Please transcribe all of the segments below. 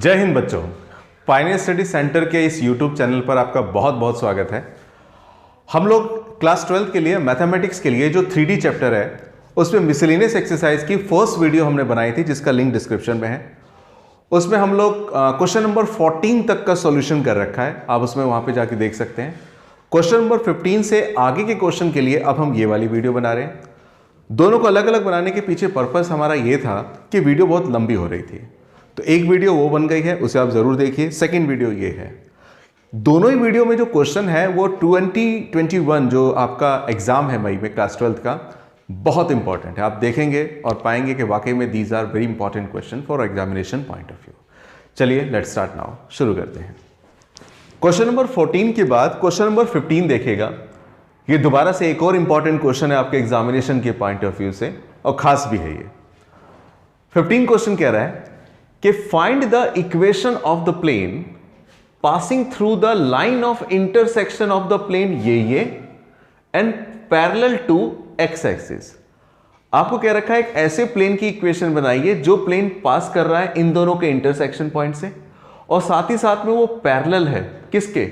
जय हिंद बच्चों, Pioneer study centre के इस यूट्यूब चैनल पर आपका बहुत बहुत स्वागत है। हम लोग क्लास 12 के लिए मैथमेटिक्स के लिए जो 3D चैप्टर है उसमें मिसलेनियस एक्सरसाइज की फर्स्ट वीडियो हमने बनाई थी, जिसका लिंक डिस्क्रिप्शन में है। उसमें हम लोग क्वेश्चन नंबर 14 तक का सॉल्यूशन कर रखा है, आप उसमें वहां पे जाके देख सकते हैं। क्वेश्चन नंबर 15 से आगे के क्वेश्चन के लिए अब हम ये वाली वीडियो बना रहे हैं। दोनों को अलग अलग बनाने के पीछे पर्पस हमारा ये था कि वीडियो बहुत लंबी हो रही थी, तो एक वीडियो वो बन गई है, उसे आप जरूर देखिए। सेकंड वीडियो ये है। दोनों ही वीडियो में जो क्वेश्चन है वो 2021 जो आपका एग्जाम है मई में क्लास 12 का, बहुत इंपॉर्टेंट है। आप देखेंगे और पाएंगे कि वाकई में these are very important question for examination point of view. चलिए लेट्स स्टार्ट नाउ, शुरू करते हैं। क्वेश्चन नंबर 14 के बाद क्वेश्चन नंबर 15 देखेगा। ये दोबारा से एक और इंपॉर्टेंट क्वेश्चन है आपके एग्जामिनेशन के पॉइंट ऑफ व्यू से, और खास भी है ये। 15 क्वेश्चन कह रहा है कि find the equation of the plane passing through the line of intersection of the plane ये and parallel to x axis. आपको कह रखा है एक ऐसे प्लेन की इक्वेशन बनाइए जो प्लेन पास कर रहा है इन दोनों के इंटरसेक्शन पॉइंट से, और साथ ही साथ में वो पैरेलल है किसके,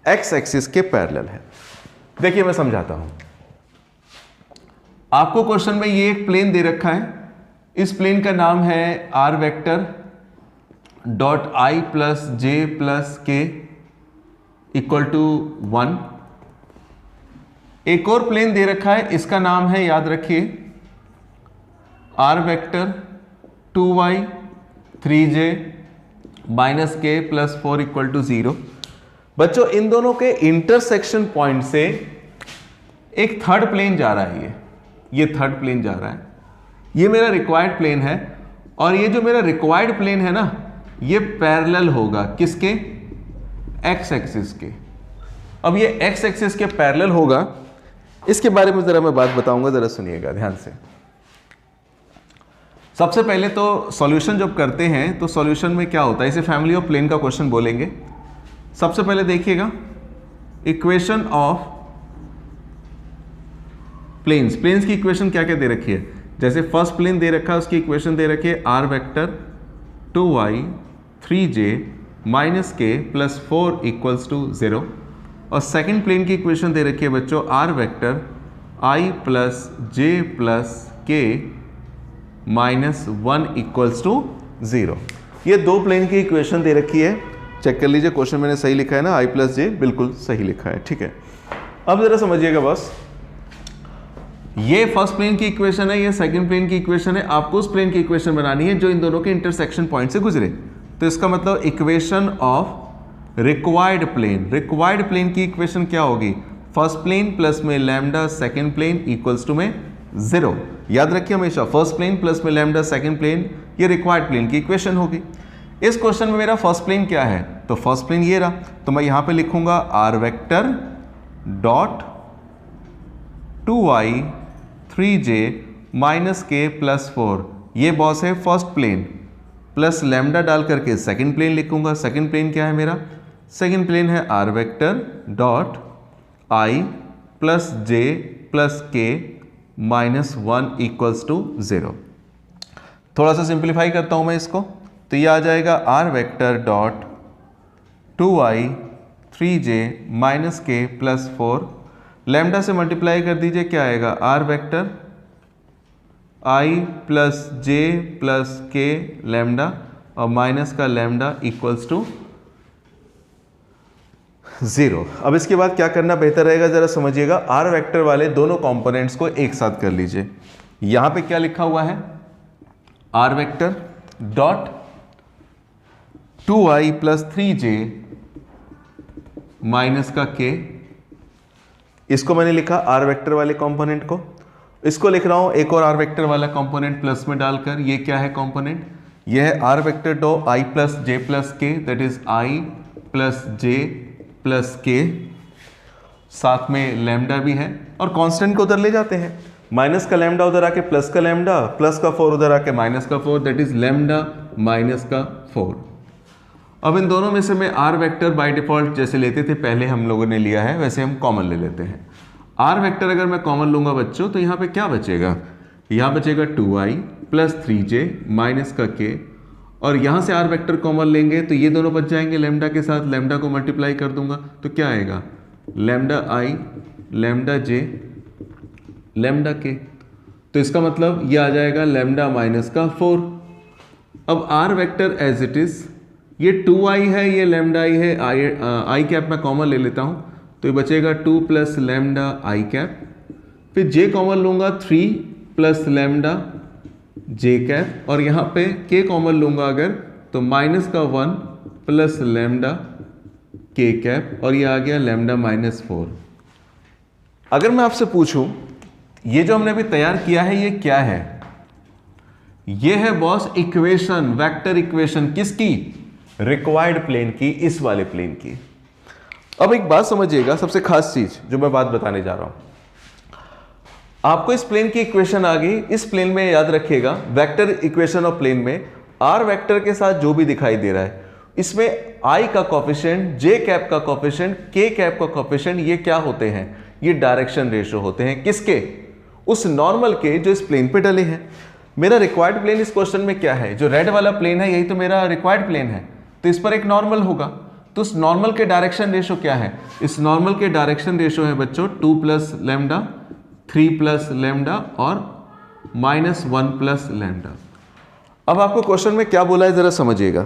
एक्स एक्सिस के पैरेलल है। देखिए मैं समझाता हूं। आपको क्वेश्चन में ये एक प्लेन दे रखा है, इस प्लेन का नाम है r vector dot i plus j plus k equal to 1। एक और प्लेन दे रखा है, इसका नाम है, याद रखिए, r vector 2y 3j minus k plus 4 equal to 0। बच्चों इन दोनों के इंटरसेक्शन पॉइंट से एक थर्ड प्लेन जा रहा है, ये थर्ड प्लेन जा रहा है। ये मेरा रिक्वायर्ड प्लेन है, और ये जो मेरा रिक्वायर्ड प्लेन है ना, ये पैरेलल होगा किसके, एक्स एक्सिस के। अब ये एक्स एक्सिस के पैरेलल होगा, इसके बारे में जरा मैं बात बताऊंगा, जरा सुनिएगा ध्यान से। सबसे पहले तो सॉल्यूशन जब करते हैं तो सॉल्यूशन में क्या होता है, इसे फैमिली ऑफ प्लेन का क्वेश्चन बोलेंगे। सबसे पहले देखिएगा इक्वेशन ऑफ प्लेन्स। प्लेन्स की इक्वेशन क्या क्या दे रखी है, जैसे फर्स्ट प्लेन दे रखा है, उसकी इक्वेशन दे रखी है r vector 2y 3j minus k plus 4 equals to 0। और सेकेंड प्लेन की इक्वेशन दे रखी है बच्चों r vector i plus j plus k minus 1 equals to 0। ये दो प्लेन की इक्वेशन दे रखी है, चेक कर लीजिए क्वेश्चन मैंने सही लिखा है ना, i प्लस जे बिल्कुल सही लिखा है, ठीक है। अब जरा समझिएगा बस, ये फर्स्ट प्लेन की इक्वेशन है, ये सेकंड प्लेन की इक्वेशन है। आपको उस प्लेन की इक्वेशन बनानी है जो इन दोनों के इंटरसेक्शन पॉइंट से गुजरे। तो इसका मतलब equation of required plane, required plane की इक्वेशन क्या होगी, फर्स्ट प्लेन प्लस में lambda second plane equals to में 0। याद रखिए हमेशा फर्स्ट प्लेन प्लस में लैम्डा सेकंड प्लेन, ये रिक्वायर्ड प्लेन की इक्वेशन होगी। इस क्वेश्चन में मेरा फर्स्ट प्लेन क्या है, तो फर्स्ट प्लेन ये रहा, तो मैं यहां पे लिखूंगा r vector dot 2y 3j minus k plus 4, ये बॉस है फर्स्ट प्लेन, प्लस लैम्डा डाल करके सेकंड प्लेन लिखूंगा। सेकंड प्लेन क्या है मेरा, सेकंड प्लेन है r vector dot i plus j plus k minus 1 equals to 0। थोड़ा सा सिंप्लीफाई करता हूं मैं इसको, तो ये आ जाएगा r vector dot 2y 3j minus k plus 4, lambda से मल्टीप्लाई कर दीजिए, क्या आएगा r vector i plus j plus k lambda और माइनस का लैम्डा इक्वल्स टू 0। अब इसके बाद क्या करना बेहतर रहेगा, जरा समझिएगा। आर वेक्टर वाले दोनों कंपोनेंट्स को एक साथ कर लीजिए। यहां पे क्या लिखा हुआ है, r vector dot 2y plus 3j minus का k, इसको मैंने लिखा आर वेक्टर वाले कंपोनेंट को। इसको लिख रहा हूं एक और आर वेक्टर वाला कंपोनेंट प्लस में डालकर, ये क्या है कंपोनेंट, ये है आर वेक्टर डॉ i प्लस जे प्लस के, that is i plus j plus के, साथ में लैम्डा भी है, और कांस्टेंट को उधर ले जाते हैं, माइनस का लैम्डा उधर आके प्लस का लैम्डा, प्लस का 4 उधर आके माइनस का 4, दैट इज लैम्डा माइनस का 4। अब इन दोनों में से मैं आर वेक्टर बाय डिफॉल्ट जैसे लेते थे पहले हम लोगों ने लिया है, वैसे हम कॉमन ले लेते हैं। आर वेक्टर अगर मैं कॉमन लूंगा बच्चों, तो यहाँ पे क्या बचेगा, यहाँ बचेगा 2y प्लस 3j माइनस का k और यहाँ से आर वेक्टर कॉमन लेंगे तो ये दोनों बच जाएंगे लैम्डा के साथ, लैम्डा को मल्टीप्लाई कर दूंगा तो क्या आएगा, लैम्डा आई, लैम्डा जे, लैम्डा के। तो इसका मतलब ये आ जाएगा लैम्डा माइनस का 4। अब r vector as it is, ये 2i है, ये लैम्डा आई है, आई कैप मैं कॉमन ले लेता हूँ तो ये बचेगा 2 प्लस लैम्डा आई कैप, फिर जे कॉमन लूँगा 3 प्लस लैम्डा जे कैप, और यहाँ पे के कॉमन लूँगा अगर तो माइनस का 1 प्लस लैम्डा के कैप, और ये आ गया लैम्डा माइनस 4। अगर मैं आपसे पूछूं ये जो हमने अभी तैयार किया है ये क्या है, ये है बॉस इक्वेशन, वेक्टर इक्वेशन, किसकी, रिक्वायर्ड प्लेन की, इस वाले प्लेन की। अब एक बात समझिएगा, सबसे खास चीज जो मैं बात बताने जा रहा हूं, आपको इस प्लेन की इक्वेशन आ गई, इस प्लेन में याद रखिएगा वेक्टर इक्वेशन ऑफ प्लेन में आर वेक्टर के साथ जो भी दिखाई दे रहा है इसमें आई का कोफिशिएंट, जे कैप का कोफिशिएंट, के कैप का कोफिशिएंट, ये क्या होते हैं, ये डायरेक्शन रेशियो होते हैं, किसके, उस नॉर्मल के जो इस प्लेन पे डले हैं। मेरा रिक्वायर्ड प्लेन इस क्वेश्चन में क्या है, जो रेड वाला प्लेन है यही तो मेरा रिक्वायर्ड प्लेन है, तो इस पर एक नॉर्मल होगा, तो उस नॉर्मल के डायरेक्शन रेशियो क्या है, इस नॉर्मल के डायरेक्शन रेशियो है बच्चों 2 प्लस लैम्डा, 3 प्लस लैम्डा और माइनस 1 प्लस लैम्डा। अब आपको क्वेश्चन में क्या बोला है जरा समझिएगा,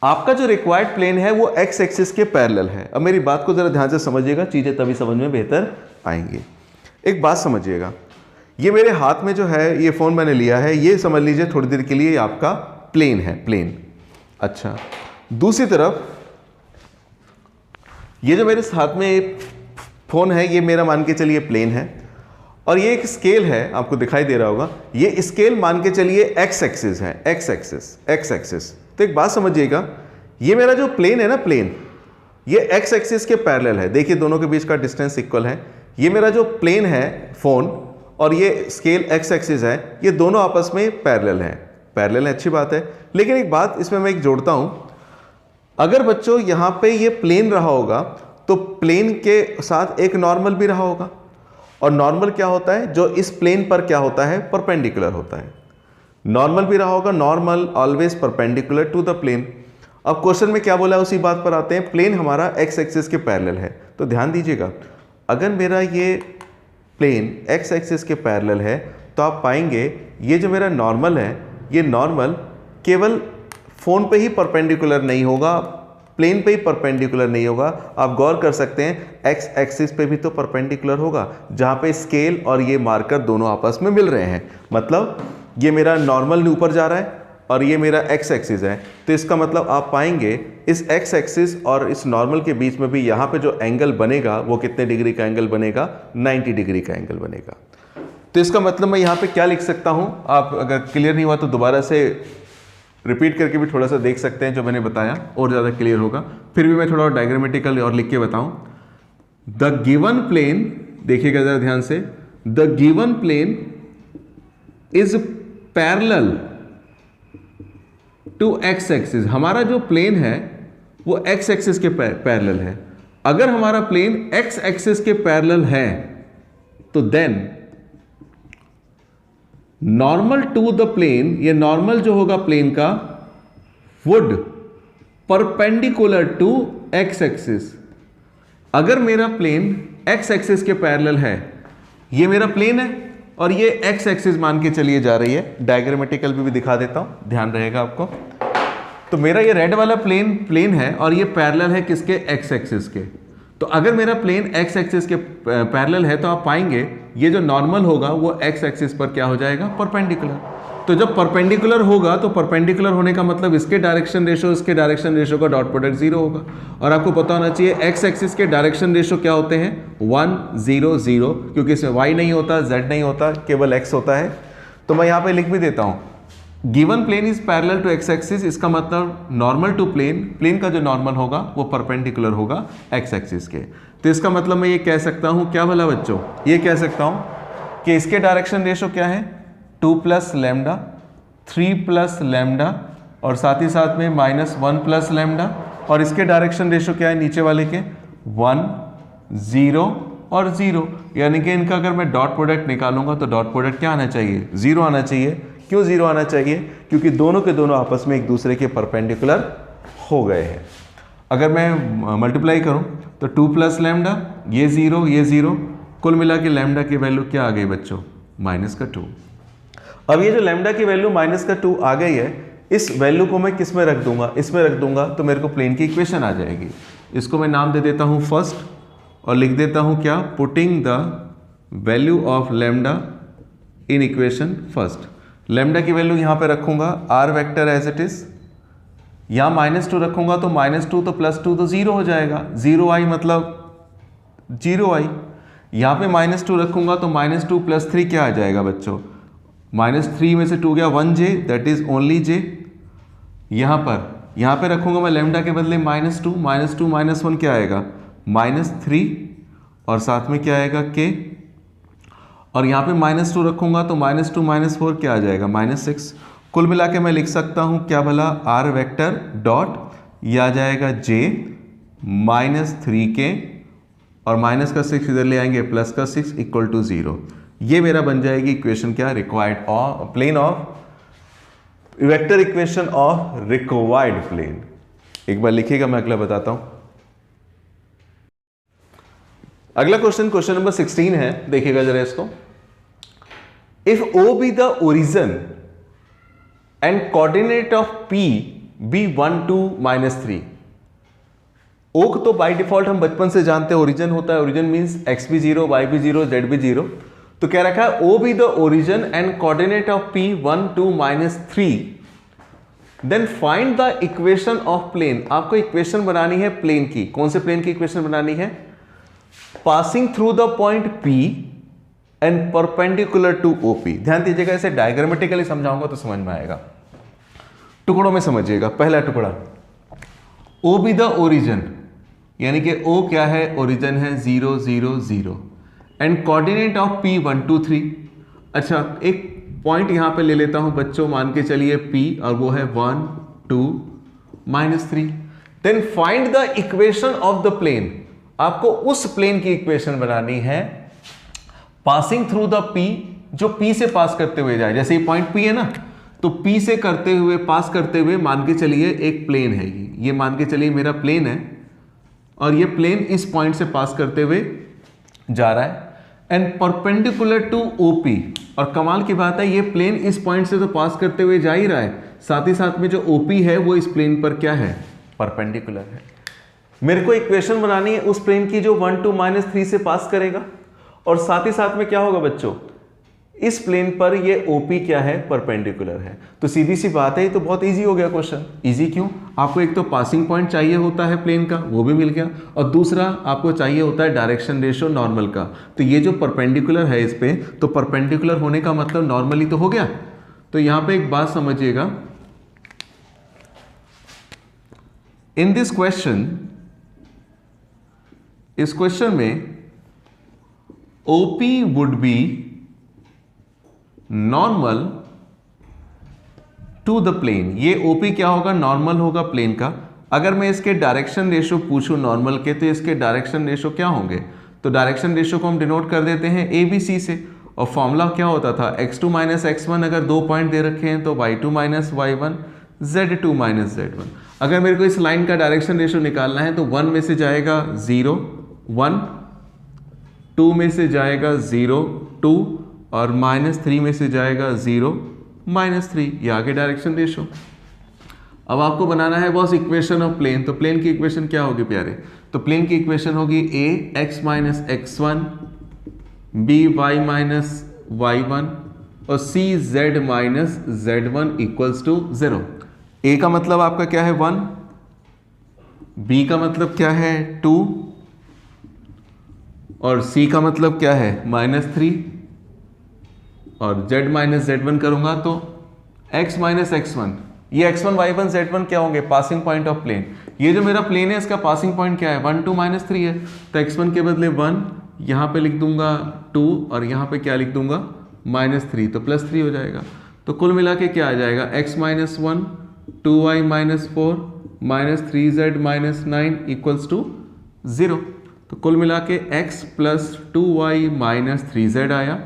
आपका जो रिक्वायर्ड प्लेन है वो एक्स एक्सिस के पैरेलल है। अब मेरी बात को जरा ध्यान से समझिएगा, चीजें तभी समझ में बेहतर आएंगी। एक बात समझिएगा, ये मेरे हाथ में जो है ये फोन मैंने लिया है, ये समझ लीजिए थोड़ी देर के लिए आपका प्लेन है, प्लेन। अच्छा, दूसरी तरफ ये जो मेरे हाथ में फोन है ये मेरा मान के चलिए प्लेन है, और ये एक स्केल है, आपको दिखाई दे रहा होगा, ये स्केल मान के चलिए एक्स एक्सिस है, एक्स एक्सिस, एक्स एक्सिस। तो एक बात समझिएगा, ये मेरा जो प्लेन है ना, प्लेन ये एक्स एक्सिस के पैरेलल है, देखिए दोनों के बीच का डिस्टेंस इक्वल है। ये मेरा जो प्लेन है फोन और ये स्केल एक्स एक्सिस है, ये दोनों आपस में पैरेलल है, पैरेलल है, अच्छी बात है। लेकिन एक बात इसमें मैं एक जोड़ता हूं, अगर बच्चों यहां पे ये प्लेन रहा होगा तो प्लेन के साथ एक नॉर्मल भी रहा होगा, और नॉर्मल क्या होता है, जो इस प्लेन पर क्या होता है, परपेंडिकुलर होता है। नॉर्मल भी रहा होगा, normal always perpendicular to the plane. अब क्वेश्चन में क्या बोला है उसी बात पर आते हैं, प्लेन हमारा एक्स एक्सिस के पैरेलल है, तो ध्यान दीजिएगा, अगर मेरा ये प्लेन एक्स एक्सिस के पैरेलल है तो आप पाएंगे ये जो मेरा नॉर्मल है, ये नॉर्मल केवल फोन पे ही परपेंडिकुलर नहीं होगा, प्लेन पे ही परपेंडिकुलर नहीं होगा, आप गौर कर सकते हैं एक्स एक्सिस पे भी तो परपेंडिकुलर होगा, जहाँ पे स्केल और ये मार्कर दोनों आपस में मिल रहे हैं। मतलब ये मेरा नॉर्मल ऊपर जा रहा है और ये मेरा एक्स एक्सिस है, तो इसका मतलब आप पाएंगे इस एक्स एक्सिस और इस नॉर्मल के बीच में भी यहाँ पे जो एंगल बनेगा वो कितने डिग्री का एंगल बनेगा, 90 डिग्री का एंगल बनेगा। तो इसका मतलब मैं यहाँ पे क्या लिख सकता हूँ, आप अगर क्लियर नहीं हुआ तो दोबारा से रिपीट करके भी थोड़ा सा देख सकते हैं, जो मैंने बताया और ज़्यादा क्लियर होगा। फिर भी मैं थोड़ा और डायग्रामेटिकल और लिख के बताऊँ। द गिवन प्लेन, देखिएगा ज़रा ध्यान से, the given plane is parallel to x axis. हमारा जो प्लेन है वो एक्स एक्सिस के पैरेलल है। अगर हमारा प्लेन एक्स एक्सिस के पैरेलल है तो then normal to the plane, ये नॉर्मल जो होगा प्लेन का, would perpendicular to x axis. अगर मेरा प्लेन एक्स एक्सिस के पैरेलल है, ये मेरा प्लेन है और ये एक्स एक्सिस मान के चलिए जा रही है, डायग्रामेटिकल भी दिखा देता हूं, ध्यान रहेगा आपको। तो मेरा ये रेड वाला प्लेन है और ये पैरेलल है किसके, एक्स एक्सिस के। तो अगर मेरा प्लेन एक्स एक्सिस के पैरेलल है तो आप पाएंगे ये जो नॉर्मल होगा वो एक्स एक्सिस पर क्या हो जाएगा, परपेंडिकुलर। तो जब परपेंडिकुलर होगा तो परपेंडिकुलर होने का मतलब इसके डायरेक्शन रेशियो, इसके डायरेक्शन रेशियो का डॉट प्रोडक्ट 0 होगा। और आपको पता होना चाहिए एक्स एक्सिस के डायरेक्शन रेशियो क्या होते हैं, 1 0 0, क्योंकि इसमें y नहीं होता, z नहीं होता, केवल x होता है। तो मैं यहाँ पे लिख भी देता हूँ, given plane is parallel to x axis, इसका मतलब नॉर्मल टू प्लेन, प्लेन का जो नॉर्मल होगा वो परपेंडिकुलर होगा एक्स एक्सिस के। तो इसका मतलब मैं ये कह सकता हूँ, क्या भला बच्चों, ये कह सकता हूँ कि इसके डायरेक्शन रेशियो क्या है, 2 प्लस लैम्डा, 3 प्लस लैम्डा और साथ ही साथ में -1 प्लस लैम्डा, और इसके डायरेक्शन रेशियो क्या है नीचे वाले के, 1 0 और 0, यानी कि इनका अगर मैं डॉट प्रोडक्ट निकालूंगा तो डॉट प्रोडक्ट क्या आना चाहिए, 0 आना चाहिए। क्यों 0 आना चाहिए? क्योंकि दोनों के दोनों आपस में एक दूसरे के परपेंडिकुलर हो गए हैं। अगर मैं मल्टीप्लाई करूं तो 2 प्लस लैम्डा, ये 0, कुल मिला के लैम्डा की वैल्यू क्या आ गई बच्चों? -2। अब ये जो लैम्डा की वैल्यू -2 आ गई है, इस वैल्यू को मैं किस में रख दूंगा? इसमें रख दूंगा तो मेरे को प्लेन की इक्वेशन आ जाएगी। इसको मैं नाम दे देता हूं फर्स्ट और लिख देता हूं क्या? Putting the value of lambda in equation first. Lambda की वैल्यू यहां पे रखूंगा r vector as it is, यहां -2 रखूंगा तो -2 तो +2 तो 0 हो जाएगा, 0i मतलब 0i। यहां पे -2 रखूंगा तो -2 + 3 क्या आ जाएगा बच्चों? -3 में से 2 गया 1j, that is only j। यहां पे रखूंगा मैं लैम्डा के बदले -2 -1 क्या आएगा? -3 और साथ में क्या आएगा? k। और यहाँ पे -2 रखूंगा तो -2 -4 क्या आ जाएगा? -6। कुल मिला के मैं लिख सकता हूँ क्या भला? आर वेक्टर डॉट ये आ जाएगा j -3k और माइनस का 6 इधर ले आएंगे, प्लस का 6 इक्वल टू 0। ये मेरा बन जाएगी इक्वेशन क्या? Required of plane of vector equation of required plane. एक बार लिखिएगा, मैं अगला बताता हूं। अगला क्वेश्चन नंबर 16 है, देखिएगा जरा इसको। If O be the origin and coordinate of P be 1 2 -3। O तो बाय डिफॉल्ट हम बचपन से जानते हैं ओरिजिन होता है, ओरिजिन मींस x भी 0 y भी 0 z भी 0। तो क्या रखा है? O be the origin and coordinate of P 1 2 -3 then find the equation of plane. आपको इक्वेशन बनानी है प्लेन की। कौन से प्लेन की इक्वेशन बनानी है? Passing through the point P and perpendicular to OP। ध्यान दीजिएगा, इसे डायग्रामेटिकली समझाऊंगा तो समझ में आएगा। टुकड़ों में समझिएगा। पहला टुकड़ा O बी द ओरिजिन, यानी कि O क्या है? ओरिजिन है 0 0 0 एंड कोऑर्डिनेट ऑफ P 1 2 3। अच्छा, एक पॉइंट यहां पे ले लेता हूं बच्चों, मान के चलिए P, और वो है 1 2 -3। Then find the equation of the plane. आपको उस प्लेन की इक्वेशन बनानी है पासिंग थ्रू द P, जो P से पास करते हुए जाए। जैसे ये पॉइंट P है ना, तो P से करते हुए पास करते हुए मान के चलिए एक प्लेन है, ये मान के चलिए मेरा प्लेन है और ये प्लेन इस पॉइंट से पास करते हुए जा रहा है एंड परपेंडिकुलर टू OP। और कमाल की बात है, ये प्लेन इस पॉइंट से तो पास करते हुए जा ही रहा है, साथ ही साथ में जो OP है वो इस प्लेन पर क्या है? परपेंडिकुलर है। मेरे को इक्वेशन बनानी है उस प्लेन की जो 1 2 -3 से पास करेगा, और साथ ही साथ में क्या होगा बच्चों? इस प्लेन पर ये OP क्या है? परपेंडिकुलर है। तो सीधी सी बात है, ये तो बहुत इजी हो गया क्वेश्चन। इजी क्यों? आपको एक तो पासिंग पॉइंट चाहिए होता है प्लेन का, वो भी मिल गया, और दूसरा आपको चाहिए होता है डायरेक्शन रेशियो नॉर्मल का। तो ये जो परपेंडिकुलर है इस पे, तो परपेंडिकुलर होने का मतलब नॉर्मली तो हो गया। तो यहां पे एक बात समझिएगा, इन दिस क्वेश्चन, इस क्वेश्चन में OP would be normal to the plane. ये OP क्या होगा? नॉर्मल होगा प्लेन का। अगर मैं इसके डायरेक्शन रेशियो पूछूं नॉर्मल के, तो इसके डायरेक्शन रेशियो क्या होंगे? तो डायरेक्शन रेशियो को हम डिनोट कर देते हैं ABC से, और फॉर्मूला क्या होता था? x2 - x1। अगर 2 पॉइंट दे रखे हैं तो y2 - y1 z2 - z1। अगर मेरे को इस लाइन का डायरेक्शन रेशियो निकालना है तो 1 में से जाएगा 0 1, 2 में से जाएगा 0 2 और -3 में से जाएगा 0 -3। ये आगे डायरेक्शन रेशियो। अब आपको बनाना है बॉस इक्वेशन ऑफ प्लेन। तो प्लेन की इक्वेशन क्या होगी प्यारे? तो प्लेन की इक्वेशन होगी A x - x1 B y - y1 और C z - z1 equals to 0। A का मतलब आपका क्या है? 1, B का मतलब क्या है? 2 और C का मतलब क्या है? -3, और z - z1 करूंगा तो x - x1, ये x1 y1 z1 क्या होंगे? Passing point of plane. ये जो मेरा प्लेन है इसका पासिंग पॉइंट क्या है? 1 2 -3 है। तो x1 के बदले 1, यहां पे लिख दूंगा 2 और यहां पे क्या लिख दूंगा? -3, तो +3 हो जाएगा। तो कुल मिला के क्या आ जाएगा? x - 1 2y - 4 -3z - 9 equals to 0। तो कुल मिला के x + 2y - 3z आया,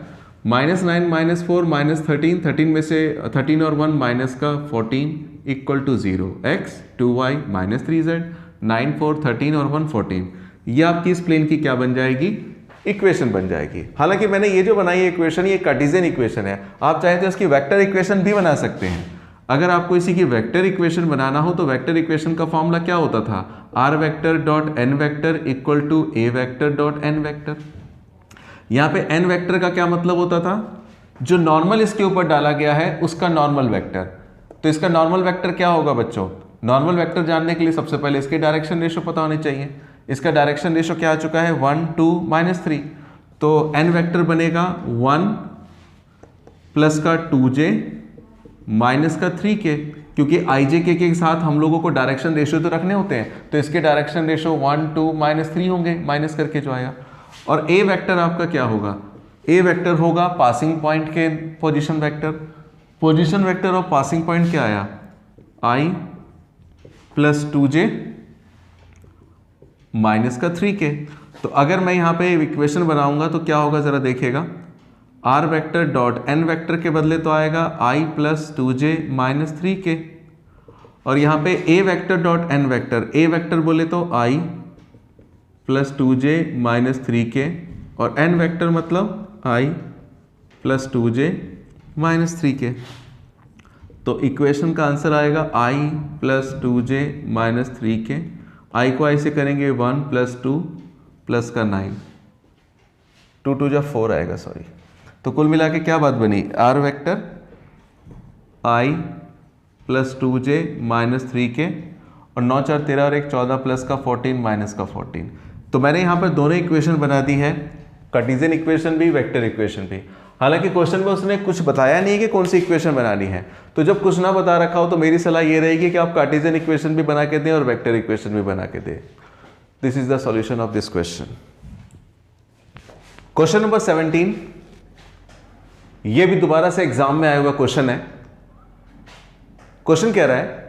-9 -4 -13, 13 में से 13 और 1 माइनस का 14 equal to 0, x 2y -3z 9 4 13 और 1 14। ये आपकी इस प्लेन की क्या बन जाएगी, इक्वेशन बन जाएगी। हालांकि मैंने ये जो बनाई है इक्वेशन, ये कार्टेशियन इक्वेशन है, आप चाहे तो इसकी वेक्टर इक्वेशन भी बना सकते हैं। अगर आपको इसी की वेक्टर इक्वेशन बनाना हो तो वेक्टर इक्वेशन का फॉर्मूला क्या होता था, r vector dot n vector equal to a vector dot n vector. यहाँ पे n वेक्टर का क्या मतलब होता था, जो नॉर्मल इसके ऊपर डाला गया है उसका नॉर्मल वेक्टर। तो इसका नॉर्मल वेक्टर क्या होगा बच्चों, नॉर्मल वेक्टर जानने के लिए सबसे पहले इसके डायरेक्शन रेशो पता होने चाहिए। इसका डायरेक्शन रेशो क्या आ चुका है, 1 2 -3, तो n वेक्टर बनेगा 1 प्लस का 2j माइनस का 3k, क्योंकि ij के साथ हम लोगों को डायरेक्शन रेशो तो रखने होते हैं, तो इसके डायरेक्शन रेशो 1 2 -3 होंगे, माइनस करके जो आया। और a वेक्टर आपका क्या होगा, a वेक्टर होगा पासिंग पॉइंट के पोजीशन वेक्टर। पोजीशन वेक्टर और पासिंग पॉइंट क्या आया, i प्लस 2j माइनस का 3k। तो अगर मैं यहाँ पे इक्वेशन बनाऊंगा तो क्या होगा जरा देखिएगा, r vector dot n vector के बदले तो आएगा i plus 2j minus 3k, और यहाँ पे a vector dot n vector, a vector बोले तो i plus 2j minus 3k, और n वेक्टर मतलब i plus 2j minus 3k। तो इक्वेशन का आंसर आएगा i plus 2j minus 3k। i को i से करेंगे 1 प्लस 2 प्लस का 9, 2 2 जा 4 आएगा, सॉरी। तो कुल मिला के क्या बात बनी, r vector i plus 2j minus 3k, और 9 4 13 और 1 14 प्लस का 14 माइनस का 14। तो मैंने यहाँ पर दोनों इक्वेशन बना दी है, कार्टेशियन इक्वेशन भी, वेक्टर इक्वेशन भी। हालांकि क्वेश्चन में उसने कुछ बताया नहीं है कि कौन सी इक्वेशन बनानी है, तो जब कुछ ना बता रखा हो तो मेरी सलाह ये रहेगी कि आप कार्टेशियन इक्वेशन भी बना के दें और वेक्टर इक्वेशन भी बना के दें। This is the solution of this question. Question number 17, ये भी दोबारा से एग्जाम में आया हुआ क्वेश्चन है। क्वेश्चन कह रहा है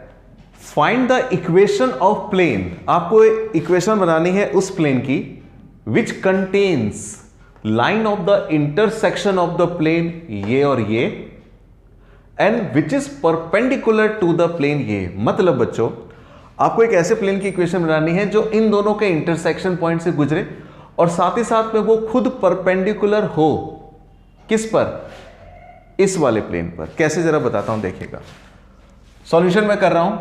find the equation of plane. आपको इक्वेशन बनानी है उस प्लेन की which contains line of the intersection of the plane ये और ये, and which is perpendicular to the plane ये। मतलब बच्चों आपको एक ऐसे प्लेन की इक्वेशन बनानी है जो इन दोनों के इंटरसेक्शन पॉइंट से गुजरे और साथ ही साथ में वो खुद परपेंडिकुलर हो, किस पर, इस वाले प्लेन पर। कैसे जरा बताता हूं, देखिएगा। सॉल्यूशन मैं कर रहा हूं,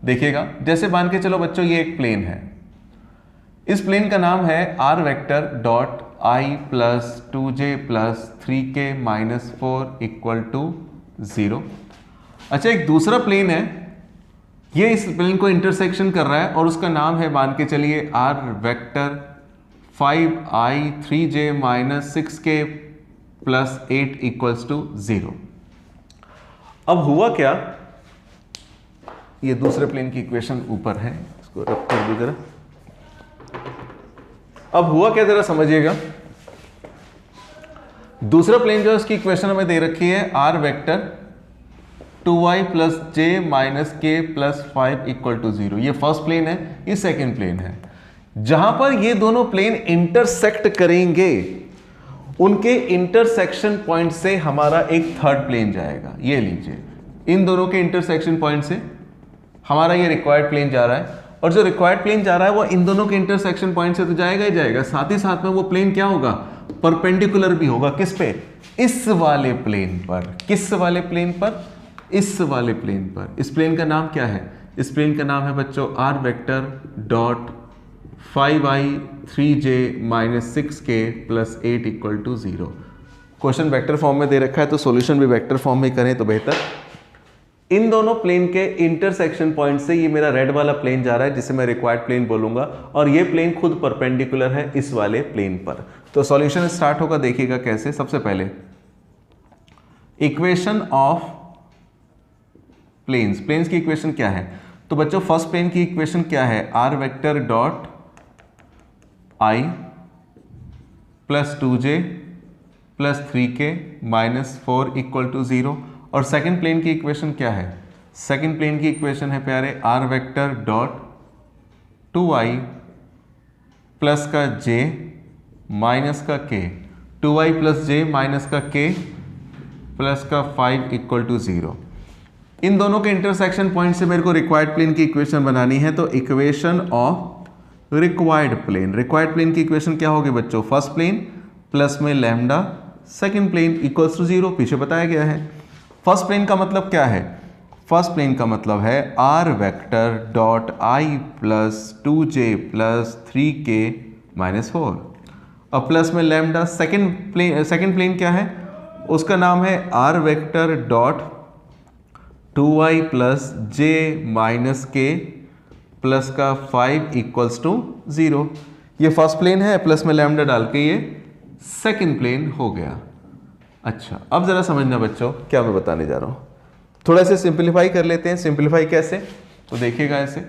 देखिएगा। जैसे मान के चलो बच्चों ये एक प्लेन है, इस प्लेन का नाम है r vector dot i plus 2j plus 3k minus 4 equal to 0। अच्छा, एक दूसरा प्लेन है, ये इस प्लेन को इंटरसेक्शन कर रहा है और उसका नाम है, मान के चलिए r vector 5i 3j minus 6k plus 8 equals to 0। अब हुआ क्या, ये दूसरे प्लेन की इक्वेशन ऊपर है, इसको रब कर दो जरा। अब हुआ क्या जरा समझिएगा। दूसरा प्लेन जो है उसकी इक्वेशन हमें दे रखी है r vector 2y plus j minus k plus 5 equal to 0। ये फर्स्ट प्लेन है, ये सेकेंड प्लेन है। जहां पर ये दोनों प्लेन इंटरसेक्ट करेंगे उनके इंटरसेक्शन पॉइंट से हमारा एक थर्ड प्लेन जाएगा। ये लीजिए, इन दोनों के इंटरसेक्शन पॉइंट से हमारा ये रिक्वायर्ड प्लेन जा रहा है, और जो रिक्वायर्ड प्लेन जा रहा है वो इन दोनों के इंटरसेक्शन पॉइंट से तो जाएगा ही जाएगा, साथ ही साथ में वो प्लेन क्या होगा, परपेंडिकुलर भी होगा। किस पे, इस वाले प्लेन पर। किस वाले प्लेन पर, इस वाले प्लेन पर। इस प्लेन का नाम क्या है, इस प्लेन का नाम है बच्चों r vector dot 5i 3j minus 6k plus 8 equal to 0। Question vector form में दे रखा है तो सॉल्यूशन भी वेक्टर फॉर्म में करें तो बेहतर। इन दोनों प्लेन के इंटरसेक्शन पॉइंट से ये मेरा रेड वाला प्लेन जा रहा है जिसे मैं रिक्वायर्ड प्लेन बोलूंगा, और ये प्लेन खुद परपेंडिकुलर है इस वाले प्लेन पर। तो सॉल्यूशन स्टार्ट होगा, देखिएगा कैसे। सबसे पहले इक्वेशन ऑफ प्लेन्स, प्लेन्स की इक्वेशन क्या है, तो बच्चों फर्स्ट प्लेन की इक्वेशन क्या है, r vector dot i plus 2j plus 3k minus 4 equal to 0। और सेकंड प्लेन की इक्वेशन क्या है, सेकंड प्लेन की इक्वेशन है प्यारे r vector dot 2i plus का j माइनस का k। 2i plus j minus का k प्लस का 5 इक्वल टू 0। इन दोनों के इंटरसेक्शन पॉइंट से मेरे को रिक्वायर्ड प्लेन की इक्वेशन बनानी है, तो इक्वेशन ऑफ रिक्वायर्ड प्लेन की इक्वेशन क्या होगी बच्चों? फर्स्ट प्लेन प्लस में lambda, second plane equals to 0, पीछे बताया गया है। फर्स्ट प्लेन का मतलब क्या है? फर्स्ट प्लेन का मतलब है r vector dot i plus 2j plus 3k minus 4 और प्लस में लैम्डा। सेकेंड प्लेन क्या है? उसका नाम है r vector dot 2i plus j minus k plus का 5 इक्वल्स टू 0। ये फर्स्ट प्लेन है, प्लस में लैम्डा डाल के ये सेकेंड प्लेन हो गया। अच्छा, अब जरा समझना बच्चों क्या मैं बताने जा रहा हूं। थोड़ा से सिंपलीफाई कर लेते हैं। सिंपलीफाई कैसे? तो देखिएगा ऐसे,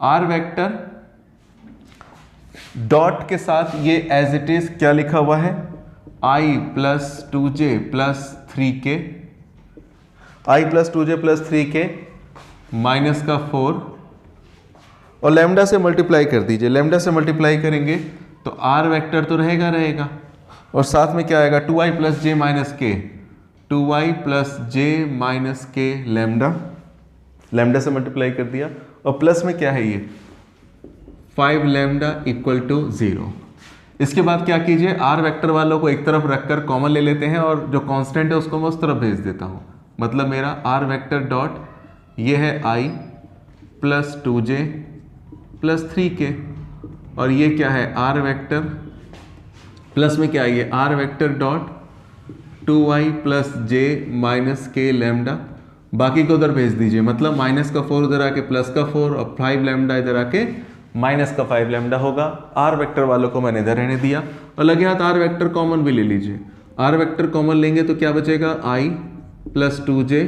आर वेक्टर डॉट के साथ ये एज इट इज क्या लिखा हुआ है? i plus 2j plus 3k, i plus 2j plus 3k minus का 4 और लैम्डा से मल्टीप्लाई कर दीजिए। लैम्डा से मल्टीप्लाई करेंगे तो आर वेक्टर तो रहेगा और साथ में क्या आएगा? 2i प्लस जे माइनस के, 2i plus j minus k lambda से मल्टीप्लाई कर दिया और प्लस में क्या है ये 5 लैम्डा इक्वल टू 0। इसके बाद क्या कीजिए, आर वेक्टर वालों को एक तरफ रखकर कॉमन ले लेते हैं और जो कांस्टेंट है उसको मैं उस तरफ भेज देता हूँ। मतलब मेरा आर वेक्टर डॉट ये है i plus 2j plus 3k और ये क्या है? आर वेक्टर प्लस में क्या है? ये r vector dot 2i plus j minus k lambda, बाकी को उधर भेज दीजिए। मतलब माइनस का 4 उधर आके प्लस का 4 और 5 लैम्डा इधर आके माइनस का 5 लैम्डा होगा। आर वेक्टर वालों को मैंने इधर रहने दिया और लगे हाथ आर वेक्टर कॉमन भी ले लीजिए। आर वेक्टर कॉमन लेंगे तो क्या बचेगा? i plus 2j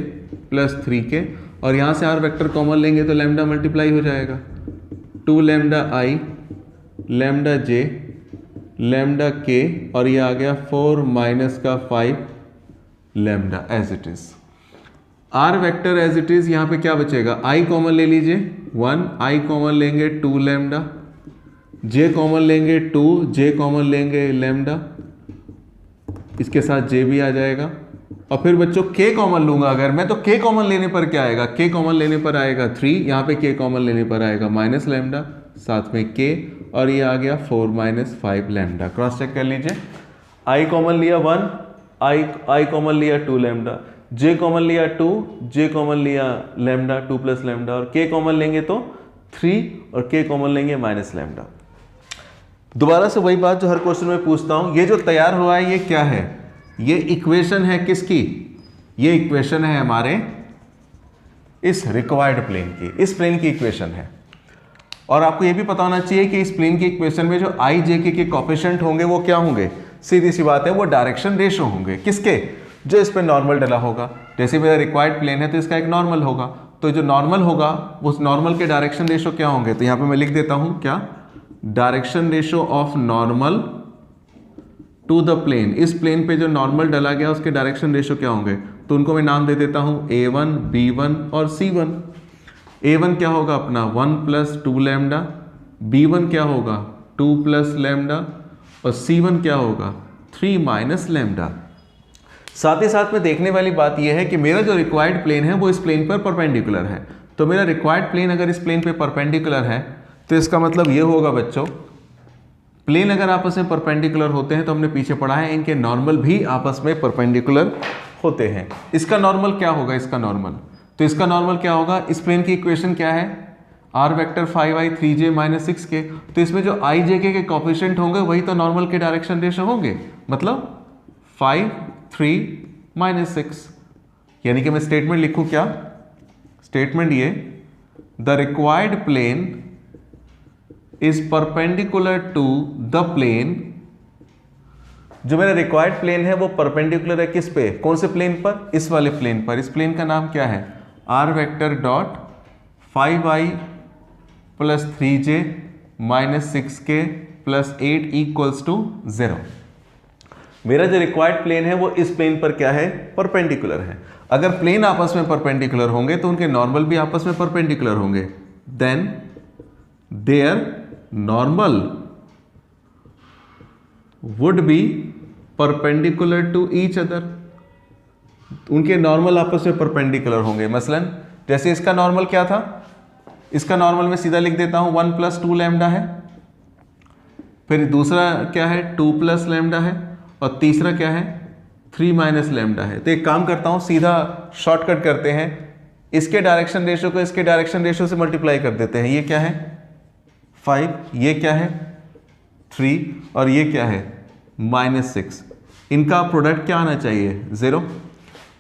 plus 3k और यहाँ से आर वेक्टर कॉमन लेंगे तो लैम्डा मल्टीप्लाई हो जाएगा। 2 lambda i lambda j lambda k और ये आ गया 4 माइनस का 5 lambda as it is. R vector as it is यहाँ पे क्या बचेगा? i कॉमन ले लीजिए 1, i कॉमन लेंगे 2 लैम्डा, j कॉमन लेंगे 2, j कॉमन लेंगे लैम्डा, इसके साथ j भी आ जाएगा। और फिर बच्चों k कॉमन लूंगा अगर मैं, तो k कॉमन लेने पर क्या आएगा? k कॉमन लेने पर आएगा 3, यहाँ पे k कॉमन लेने पर आएगा माइनस लैम्डा, साथ में k और ये आ गया 4 माइनस 5 लैम्डा। क्रॉस चेक कर लीजिए। i कॉमन लिया 1, i कॉमन लिया 2 लैम्डा, j कॉमन लिया 2, j कॉमन लिया लैम्डा 2 प्लस लैम्डा और k कॉमन लेंगे तो 3 और k कॉमन लेंगे माइनस लैम्डा। दोबारा से वही बात जो हर क्वेश्चन में पूछता हूं, ये जो तैयार हुआ है ये क्या है? ये इक्वेशन है किसकी? ये इक्वेशन है हमारे इस रिक्वायर्ड प्लेन की, इस प्लेन की इक्वेशन है। और आपको ये भी पता होना चाहिए कि इस प्लेन की इक्वेशन में जो i j k के कोफिशिएंट होंगे वो क्या होंगे? सीधी सी बात है, वो डायरेक्शन रेशो होंगे। किसके? जो इस पे नॉर्मल डला होगा। जैसे मेरा रिक्वायर्ड प्लेन है तो इसका एक नॉर्मल होगा, तो जो नॉर्मल होगा उस नॉर्मल के डायरेक्शन रेशो क्या होंगे? तो यहाँ पे मैं लिख देता हूँ क्या? Direction ratio of normal to the plane. इस प्लेन पे जो नॉर्मल डला गया उसके डायरेक्शन रेशो क्या होंगे? तो उनको मैं नाम दे देता हूँ a1, b1 और c1। a1 क्या होगा अपना 1 प्लस 2 लैम्डा, b1 क्या होगा 2 प्लस लैम्डा और c1 क्या होगा 3 माइनस लैम्डा। साथ ही साथ में देखने वाली बात यह है कि मेरा जो रिक्वायर्ड प्लेन है वो इस प्लेन पर परपेंडिकुलर है। तो मेरा रिक्वायर्ड प्लेन अगर इस प्लेन पे परपेंडिकुलर है तो इसका मतलब ये होगा बच्चों, प्लेन अगर आपस में परपेंडिकुलर होते हैं तो हमने पीछे पढ़ा है इनके नॉर्मल भी आपस में परपेंडिकुलर होते हैं। इसका नॉर्मल क्या होगा? इसका नॉर्मल, तो इसका नॉर्मल क्या होगा? इस प्लेन की इक्वेशन क्या है? R vector 5i 3j minus 6k। तो इसमें जो i j k के कोफिशिएंट होंगे वही तो नॉर्मल के डायरेक्शन रेशो होंगे। मतलब 5 3 माइनस 6। यानी कि मैं स्टेटमेंट लिखूं क्या? स्टेटमेंट ये, the required plane is perpendicular to the plane. जो मेरा रिक्वायर्ड प्लेन है वो परपेंडिकुलर है किस पे? कौन से प्लेन पर? इस वाले प्लेन पर। इस प्लेन का नाम क्या है? R vector dot 5i plus 3j minus 6k plus 8 equals to 0। मेरा जो रिक्वायर्ड प्लेन है वो इस प्लेन पर क्या है? परपेंडिकुलर है। अगर प्लेन आपस में परपेंडिकुलर होंगे तो उनके नॉर्मल भी आपस में परपेंडिकुलर होंगे। Then their normal would be perpendicular to each other, उनके नॉर्मल आपस में परपेंडिकुलर होंगे। मसलन जैसे इसका नॉर्मल क्या था, इसका नॉर्मल मैं सीधा लिख देता हूं 1 + 2 लैम्डा है, फिर दूसरा क्या है 2 + लैम्डा है, और तीसरा क्या है 3 - लैम्डा है। तो एक काम करता हूं, सीधा शॉर्टकट करते हैं, इसके डायरेक्शन रेशियो को इसके डायरेक्शन रेशियो से मल्टीप्लाई कर देते हैं। ये क्या है 5, ये क्या है 3, और ये क्या है -6। इनका प्रोडक्ट क्या आना चाहिए 0।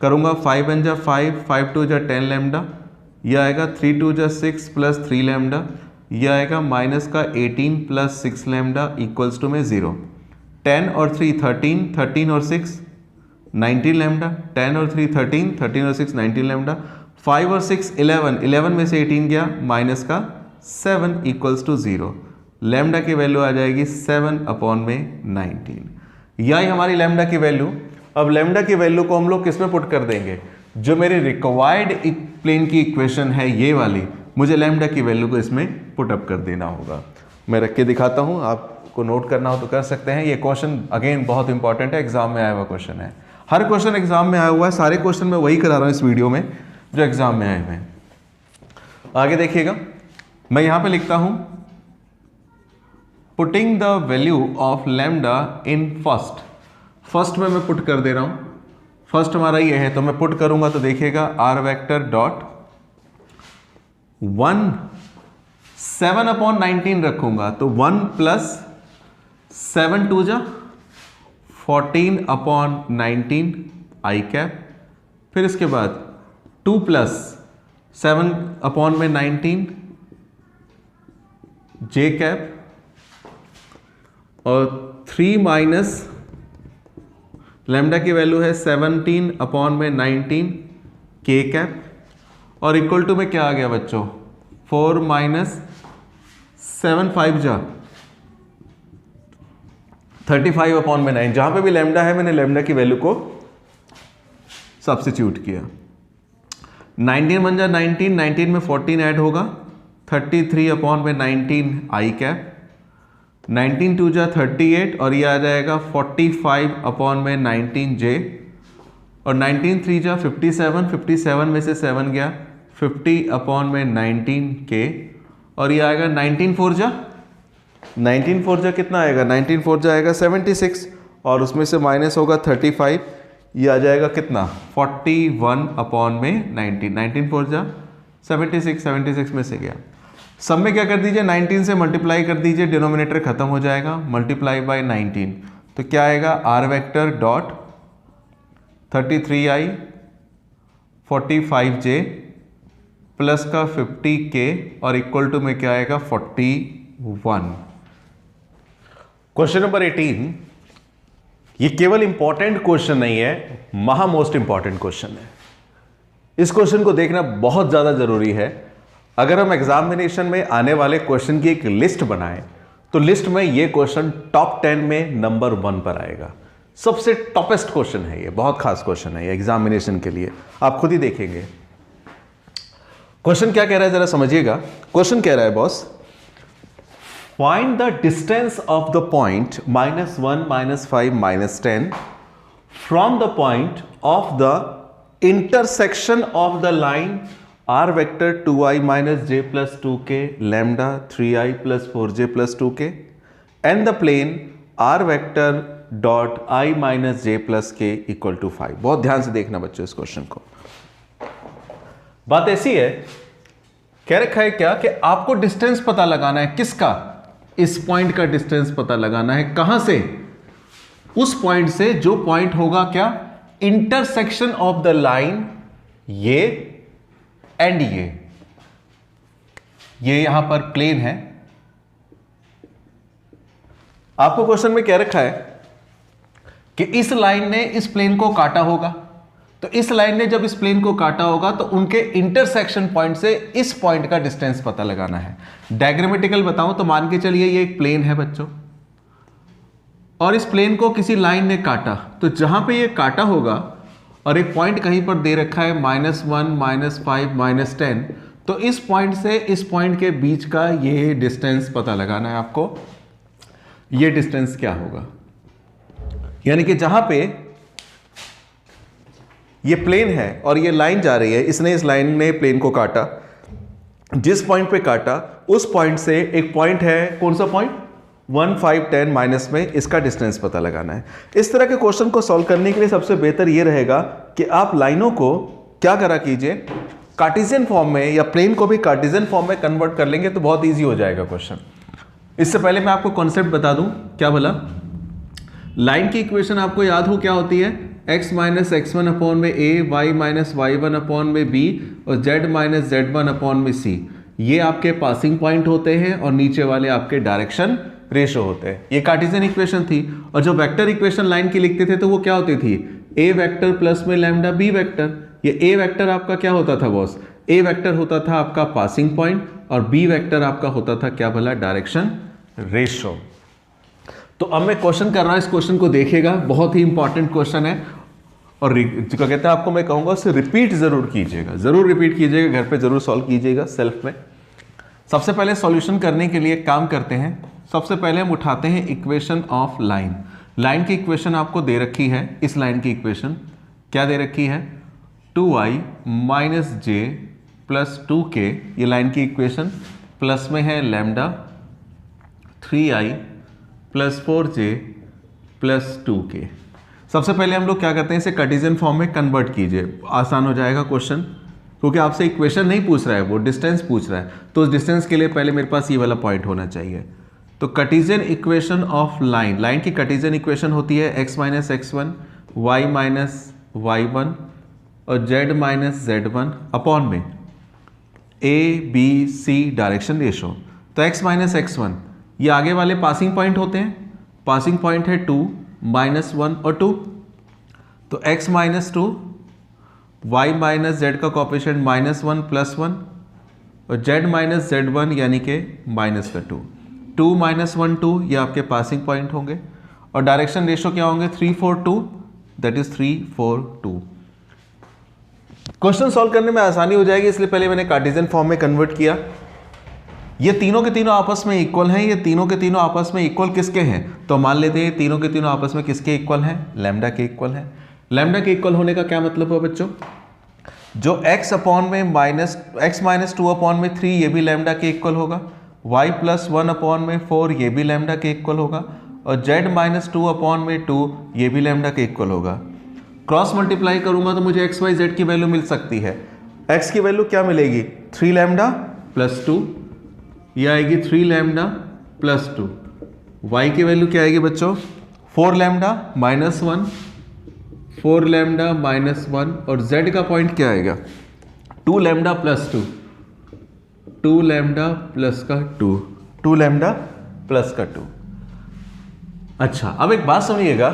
करूंगा 5 × 5, 5 × 2 = 10 लैम्डा, यह आएगा 3 × 2 = 6 + 3 लैम्डा, यह आएगा -18 + 6 लैम्डा इक्वल्स टू में 0। 10 और 3 13, 13 और 6 19 लैम्डा, 10 और 3 13, 13 और 6 19 लैम्डा, 5 और 6 11, 11 में से 18 गया -7 इक्वल्स टू 0। लैम्डा की वैल्यू आ जाएगी 7/19। यही हमारी लैम्डा की वैल्यू। अब लैम्डा की वैल्यू को हम लोग किस में पुट कर देंगे, जो मेरी रिक्वायर्ड प्लेन की इक्वेशन है ये वाली, मुझे लैम्डा की वैल्यू को इसमें पुट अप कर देना होगा। मैं रख के दिखाता हूँ, आपको नोट करना हो तो कर सकते हैं। ये क्वेश्चन अगेन बहुत इंपॉर्टेंट है, एग्जाम में आया हुआ क्वेश्चन है। हर क्वेश्चन एग्जाम में आया हुआ है, सारे क्वेश्चन मैं वही करा रहा हूँ इस वीडियो में जो एग्जाम में आए हुए हैं। आगे देखिएगा, मैं यहां पे लिखता हूं putting the value of lambda in first में मैं पुट कर दे रहा हूं। फर्स्ट हमारा ये है, तो मैं पुट करूंगा तो देखिएगा r वेक्टर डॉट 1 7/19 रखूंगा, तो 1 + 7 × 2 = 14/19 आई कैप, फिर इसके बाद 2 + 7/19 जे कैप, और 3 - लैम्डा की वैल्यू है 17/19 के कैप, और इक्वल टू में क्या आ गया बच्चों 4 - 7 5 = 35/9। जहां पे भी लैम्डा है मैंने लैम्डा की वैल्यू को सब्स्टिट्यूट किया। 19 × 19, 19 में 14 ऐड होगा, 33/19 आई कैप, 19 × 2 = 38, और ये आ जाएगा 45/19 जे, और 19 × 3 = 57, 57 में से 7 गया 50/19 के, और ये आएगा 19 × 4 = 19 × 4 = कितना आएगा 19 × 4 = आएगा 76, और उसमें से माइनस होगा 35, ये आ जाएगा कितना 41/19, 19 × 4 = 76, 76 में से गया। सब में क्या कर दीजिए 19 से मल्टीप्लाई कर दीजिए, डिनोमिनेटर खत्म हो जाएगा, मल्टीप्लाई बाय 19, तो क्या आएगा r vector dot 33i 45j plus का 50k, और इक्वल टू में क्या आएगा 41। क्वेश्चन नंबर 18, ये केवल इंपॉर्टेंट क्वेश्चन नहीं है, महा मोस्ट इंपॉर्टेंट क्वेश्चन है। इस क्वेश्चन को देखना बहुत ज्यादा जरूरी है। अगर हम एग्जामिनेशन में आने वाले क्वेश्चन की एक लिस्ट बनाएं तो लिस्ट में ये क्वेश्चन टॉप 10 में नंबर 1 पर आएगा। सबसे टॉपेस्ट क्वेश्चन है ये, बहुत खास क्वेश्चन है ये एग्जामिनेशन के लिए, आप खुद ही देखेंगे। क्वेश्चन क्या कह रहा है जरा समझिएगा। क्वेश्चन कह रहा है boss, find the distance of the point -1 -5 -10 from the point of the intersection of the line r vector 2i - j + 2k lambda 3i + 4j + 2k and the plane r vector dot i - j + k = 5। बहुत ध्यान से देखना बच्चों इस question को। बात ऐसी है, कह रखा है क्या कि आपको डिस्टेंस पता लगाना है। किसका? इस पॉइंट का डिस्टेंस पता लगाना है। कहां से? उस पॉइंट से जो पॉइंट होगा क्या इंटरसेक्शन ऑफ द लाइन ये एंड ये यहां पर प्लेन है। आपको क्वेश्चन में कह रखा है कि इस लाइन ने इस प्लेन को काटा होगा, तो इस लाइन ने जब इस प्लेन को काटा होगा तो उनके इंटरसेक्शन पॉइंट से इस पॉइंट का डिस्टेंस पता लगाना है। डायग्रामेटिकल बताऊं तो मान के चलिए ये एक प्लेन है बच्चों, और इस प्लेन को किसी लाइन ने काटा, तो जहां पे ये काटा होगा और एक पॉइंट कहीं पर दे रखा है -1 -5 -10, तो इस पॉइंट से इस पॉइंट के बीच का ये डिस्टेंस पता लगाना है आपको। ये डिस्टेंस क्या होगा? यानी कि जहां पे ये प्लेन है और ये लाइन जा रही है, इसने इस लाइन ने प्लेन को काटा, जिस पॉइंट पे काटा उस पॉइंट से एक पॉइंट है, कौन सा पॉइंट, 1 5 10 माइनस में इसका डिस्टेंस पता लगाना है। इस तरह के क्वेश्चन को सॉल्व करने के लिए सबसे बेहतर ये रहेगा कि आप लाइनों को क्या करा कीजिए, कार्टेशियन फॉर्म में, या प्लेन को भी कार्टेशियन फॉर्म में कन्वर्ट कर लेंगे तो बहुत ईजी हो जाएगा क्वेश्चन। इससे पहले मैं आपको कॉन्सेप्ट बता दूं, क्या बोला, लाइन की इक्वेशन आपको याद हो क्या होती है, x माइनस x1 अपॉन में a, y minus y1 upon में b और z माइनस z1 अपॉन में c। ये आपके पासिंग पॉइंट होते हैं और नीचे वाले आपके डायरेक्शन रेशो होते हैं। ये कार्टेशियन इक्वेशन थी। और जो वेक्टर इक्वेशन लाइन की लिखते थे तो वो क्या होती थी, a वेक्टर प्लस में लैम्डा b वेक्टर। ये a वेक्टर आपका क्या होता था बॉस, a वेक्टर होता था आपका पासिंग पॉइंट और b वेक्टर आपका होता था क्या भला, डायरेक्शन रेशो। तो अब मैं क्वेश्चन कर रहा हूं, इस क्वेश्चन को देखिएगा, बहुत ही इंपॉर्टेंट क्वेश्चन है और क्या कहते हैं, आपको मैं कहूंगा उसे रिपीट जरूर कीजिएगा, जरूर रिपीट कीजिएगा, घर पे जरूर सॉल्व कीजिएगा सेल्फ में। सबसे पहले सॉल्यूशन करने के लिए काम करते हैं, सबसे पहले हम उठाते हैं इक्वेशन ऑफ लाइन। लाइन की इक्वेशन आपको दे रखी है, इस लाइन की इक्वेशन क्या दे रखी है, 2i minus j plus 2k, ये लाइन की इक्वेशन, प्लस में है lambda 3i plus 4j plus 2k। सबसे पहले हम लोग क्या करते हैं, इसे कार्टेशियन फॉर्म में कन्वर्ट कीजिए, आसान हो जाएगा क्वेश्चन, क्योंकि आपसे इक्वेशन नहीं पूछ रहा है, वो डिस्टेंस पूछ रहा है। तो उस डिस्टेंस के लिए पहले मेरे पास ये वाला पॉइंट होना चाहिए। तो Cartesian equation of line, line की कार्टेशियन इक्वेशन होती है x minus x1, y minus y1 और z माइनस z1 अपॉन में a b c direction ratio. तो x माइनस x1 ये आगे वाले पासिंग पॉइंट होते हैं, पासिंग पॉइंट है 2 माइनस 1 और 2, तो x minus 2, y minus z का कॉफिशिएंट माइनस 1 प्लस 1 और z माइनस z1 यानी कि माइनस का 2, 2 माइनस 1 2, ये आपके पासिंग पॉइंट होंगे और डायरेक्शन रेशो क्या होंगे, 3 4 2, दैट इज 3 4 2। क्वेश्चन सॉल्व करने में आसानी हो जाएगी, इसलिए पहले मैंने कार्टेशियन फॉर्म में कन्वर्ट किया। ये तीनों के तीनों आपस में इक्वल हैं, ये तीनों के तीनों आपस में इक्वल किसके हैं, तो मान लेते हैं तीनों के तीनों आपस में किसके इक्वल हैं, लैम्डा के इक्वल हैं। लैम्डा के इक्वल होने का क्या मतलब है बच्चों, जो x अपॉन में x माइनस 2 अपॉन में 3 ये भी लैम्डा के इक्वल होगा, y प्लस 1 अपॉन में 4 ये भी लैम्डा के इक्वल होगा और z माइनस 2 अपॉन में 2 ये भी लैम्डा के इक्वल होगा। क्रॉस मल्टीप्लाई करूंगा तो मुझे x y z की वैल्यू मिल सकती है। x की वैल्यू क्या मिलेगी, 3 लैम्डा प्लस 2, ये आएगी 3 लैम्डा प्लस 2। y की वैल्यू क्या आएगी बच्चों, 4 लैम्डा माइनस 1, 4 लैम्डा माइनस 1 और z का पॉइंट क्या आएगा, 2 लैम्डा प्लस 2, 2 लैम्डा प्लस का 2, 2 लैम्डा प्लस का 2। अच्छा, अब एक बात सुनिएगा,